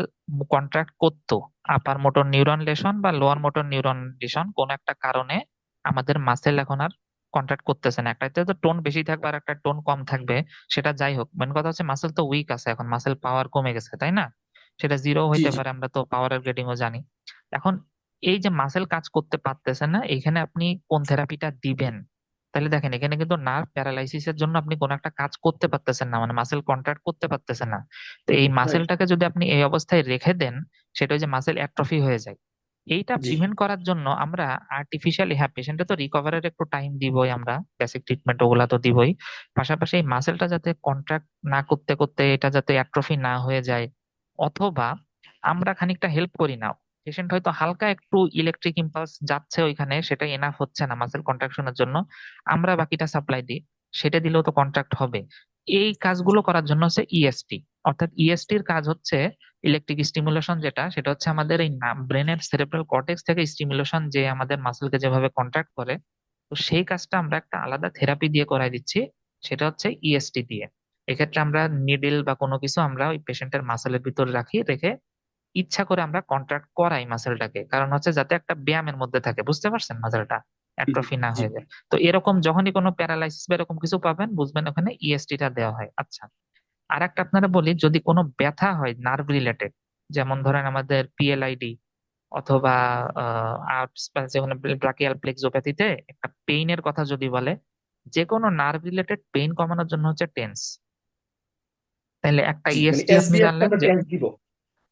কন্ট্রাক্ট করতো, আপার মোটর নিউরন লেশন বা লোয়ার মোটর নিউরন লেশন, কোন একটা কারণে আমাদের মাসেল এখন আর কন্ট্রাক্ট করতেছে না, একটাতে তো টোন বেশি থাকবে আর একটা টোন কম থাকবে। সেটা যাই হোক, মেন কথা হচ্ছে মাসেল তো উইক আছে, এখন মাসেল পাওয়ার কমে গেছে, তাই না? সেটা জিরো জি হইতে জি পারে, আমরা তো পাওয়ারের গ্রেডিংও জানি। এখন এই যে মাসেল কাজ করতে পারতেছে না, এখানে আপনি কোন থেরাপিটা দিবেন? তাহলে দেখেন, এখানে কিন্তু নার্ভ প্যারালাইসিস এর জন্য আপনি কোন একটা কাজ করতে পারতেছেন না, মানে মাসেল কন্ট্রাক্ট করতে পারতেছেন না। তো এই রাইট। মাসেলটাকে যদি আপনি এই অবস্থায় রেখে দেন, সেটা ওই যে মাসেল অ্যাট্রফি হয়ে যায়। এইটা জি প্রিভেন্ট করার জন্য আমরা আর্টিফিশিয়ালি, হ্যাঁ পেশেন্টে তো রিকভারের একটু টাইম দিবই, আমরা বেসিক ট্রিটমেন্ট ওগুলা তো দিবই, পাশাপাশি এই মাসেলটা যাতে কন্ট্রাক্ট না করতে করতে এটা যাতে অ্যাট্রফি না হয়ে যায়, অথবা আমরা খানিকটা হেল্প করি না, পেশেন্ট হয়তো হালকা একটু ইলেকট্রিক ইম্পালস যাচ্ছে ওইখানে, সেটা এনাফ হচ্ছে না মাসেল কন্ট্রাকশনের জন্য, আমরা বাকিটা সাপ্লাই দিই, সেটা দিলেও তো কন্ট্রাক্ট হবে। এই কাজগুলো করার জন্য হচ্ছে ইএসটি। অর্থাৎ ইএসটির কাজ হচ্ছে ইলেকট্রিক স্টিমুলেশন, যেটা সেটা হচ্ছে আমাদের এই ব্রেনের সেরেব্রাল কর্টেক্স থেকে স্টিমুলেশন, যে আমাদের মাসেলকে যেভাবে কন্ট্রাক্ট করে, তো সেই কাজটা আমরা একটা আলাদা থেরাপি দিয়ে করাই দিচ্ছি, সেটা হচ্ছে ইএসটি দিয়ে। এক্ষেত্রে আমরা নিডল বা কোনো কিছু আমরা ওই পেশেন্টের মাসেলের ভিতর রাখি, রেখে ইচ্ছা করে আমরা কন্ট্রাক্ট করাই মাসেলটাকে, কারণ হচ্ছে যাতে একটা ব্যায়ামের মধ্যে থাকে, বুঝতে পারছেন, মাসেলটা জি জি অ্যাট্রফি না জি। হয়ে যায়। তো এরকম যখনই কোনো প্যারালাইসিস বা এরকম কিছু পাবেন, বুঝবেন ওখানে ইএসটি টা দেওয়া হয়। আচ্ছা, আর একটা আপনারা বলি, যদি কোনো ব্যথা হয় নার্ভ রিলেটেড, যেমন ধরেন আমাদের পিএলআইডি, অথবা যেখানে ব্রাকিয়াল প্লেক্সোপ্যাথিতে একটা পেইনের কথা যদি বলে, যে কোনো নার্ভ রিলেটেড পেইন কমানোর জন্য হচ্ছে টেন্স। তাহলে একটা জি মানে ইএসটি আপনি এসবিএস জানলেন আমরা যে, টেন্স দিব।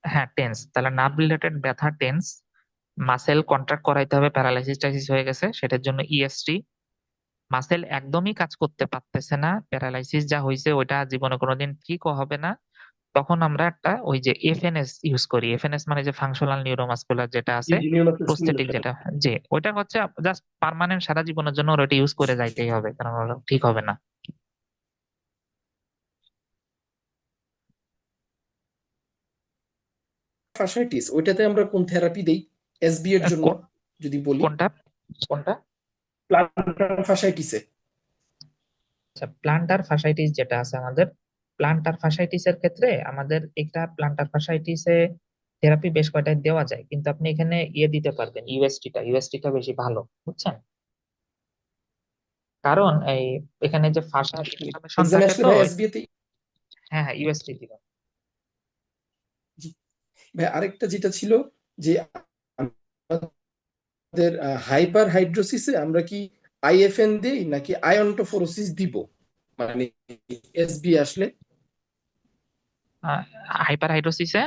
হ্যাঁ টেন্স, তাহলে নার্ভ রিলেটেড ব্যথা টেন্স, মাসেল কন্ট্রাক্ট করাইতে হবে, প্যারালাইসিস টাইসিস হয়ে গেছে, সেটার জন্য ইএসটি। মাসেল একদমই কাজ করতে পারতেছে না, প্যারালাইসিস যা হয়েছে ওইটা জীবনে কোনোদিন ঠিকও হবে না, তখন আমরা একটা ওই যে এফএনএস ইউজ করি। এফএনএস মানে যে ফাংশনাল নিউরোমাসকুলার যেটা জি আছে, জি নিউরোমাসকুলার প্রস্থেটিক স্টিমুলেটর। যেটা, যে ওইটা হচ্ছে জাস্ট পার্মানেন্ট সারা জীবনের জন্য ওর ওটা ইউজ করে যাইতেই হবে, কারণ ওটা ঠিক হবে না। ফার্স্টাইটিস ওইটাতে আমরা কোন থেরাপি দেই এসবি এর জন্য, কো- যদি বলি? কোনটা কোনটা প্লান্টার ফার্স্টাইটিসে। আচ্ছা, প্লান্টার ফাসাইটিস যেটা আছে আমাদের, প্লান্টার ফাসাইটিস এর ক্ষেত্রে আমাদের একটা প্লান্টার ফাসাইটিসে থেরাপি বেশ কয়টা দেওয়া যায়, কিন্তু আপনি এখানে ইয়ে দিতে পারবেন, ইউএসটি টা বেশি ভালো, বুঝছেন? কারণ এই এখানে যে ফাসা ইনফ্লামেশন এক্সামে থাকে আসলে তো ভাই এসবিএ তে। হ্যাঁ হ্যাঁ, ইউএসটি দিবেন। জি ভাই, আরেকটা যেটা ছিল যে আমাদের হাইপার হাইড্রোসিসে আমরা কি আইএফএন দেই নাকি আয়ন্টোফোরোসিস দিব, মানে এসবি আসলে? হাইপার হাইড্রোসিসে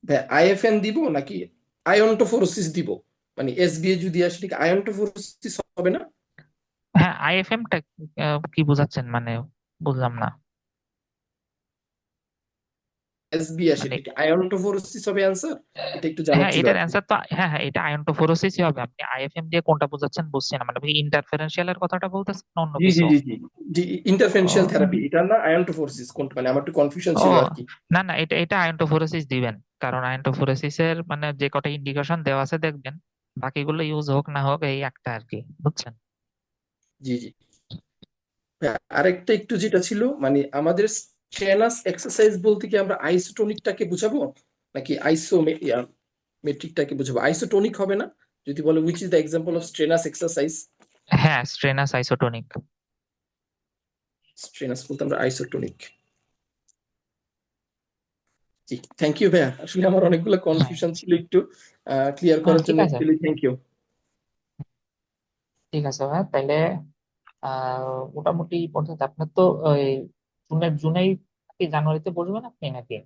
ভাই আইএফএন দিব নাকি আয়ন্টোফোরোসিস দিব, মানে এসবিএ যদি আসলে কি আয়ন্টোফোরোসিস হবে না? হ্যাঁ, আইএফএম টা কি বোঝাচ্ছেন, মানে বুঝলাম না। এসবি মানে আসলে কি আয়ন্টোফোরোসিস হবে অ্যান্সার? এটা একটু জানার হ্যাঁ, ছিল এটার আর কি। অ্যান্সার তো হ্যাঁ হ্যাঁ, এটা আয়ন্টোফোরোসিসই হবে। আপনি আইএফএম দিয়ে কোনটা বোঝাচ্ছেন বুঝছেন না, মানে আপনি ইন্টারফারেন্সিয়াল এর কথাটা বলতেছেন না অন্য জি জি কিছু? জি জি জি। ইন্টারফেরেন্সিয়াল থেরাপি ও এটা না আয়ন্টোফোরোসিস কোনটা, মানে আমার একটু কনফিউশন ও ছিল আর কি। না না, এটা এটা আয়ন্টোফোরোসিস দিবেন, কারণ আয়ন্টোফোরোসিস এর মানে যে কটা ইন্ডিকেশন দেওয়া আছে দেখবেন, বাকিগুলো ইউজ হোক না হোক এই একটা আর কি, বুঝছেন? জি জি। আরেকটা একটু যেটা ছিল, মানে আমাদের স্ট্রেনাস এক্সারসাইজ বলতে কি আমরা আইসোটোনিকটাকে বুঝাবো নাকি মেট্রিকটাকে বুঝাবো? আইসোটোনিক হবে না যদি বলে which is the example of strenuous exercise? হ্যাঁ, স্ট্রেনাস আইসোটোনিক। স্ট্রেনাস বলতে আমরা আইসোটোনিক। জি, থ্যাংক ইউ ভাইয়া। আসলে আমার অনেকগুলো হ্যাঁ, কনফিউশন ছিল, একটু ক্লিয়ার হ্যাঁ, করার ঠিক জন্য আছে। Actually thank you. ঠিক আছে ভাই, তাইলে মোটামুটি পর্যন্ত আপনার তো ওই জুনেই কি জানুয়ারিতে বসবেন আপনি নাকি?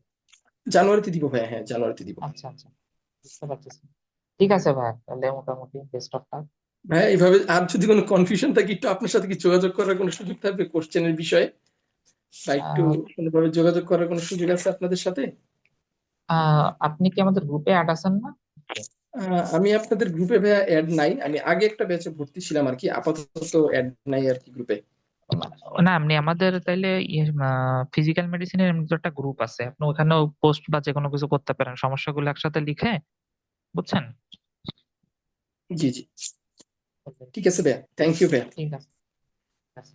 জানুয়ারিতে দিব ভাইয়া, হ্যাঁ জানুয়ারিতে দিব। আচ্ছা, আচ্ছা, বুঝতে পারতেছি। ঠিক আছে ভাই, তাহলে মোটামুটি বেস্ট অফ লাক। ভাইয়া এইভাবে আর যদি কোনো কনফিউশন থাকে, একটু আপনার সাথে কি যোগাযোগ করার কোনো সুযোগ থাকবে কোশ্চেনের বিষয়ে, বা একটু কোনোভাবে যোগাযোগ করার কোনো সুযোগ আছে আপনাদের সাথে? আপনি কি আমাদের গ্রুপে অ্যাড আছেন না? আমি আপনাদের গ্রুপে ভাইয়া অ্যাড নাই, আমি আগে একটা ব্যাচে ভর্তি ছিলাম আর কি, আপাতত অ্যাড নাই আর কি গ্রুপে। না, আপনি আমাদের তাইলে ফিজিক্যাল মেডিসিনের এমনি তো একটা গ্রুপ আছে, আপনি ওখানেও পোস্ট বা যে কোনো কিছু করতে পারেন, সমস্যাগুলো একসাথে লিখে, বুঝছেন? জি জি, ঠিক আছে ভাইয়া, থ্যাংক ইউ ভাইয়া। ঠিক আছে, ঠিক আছে।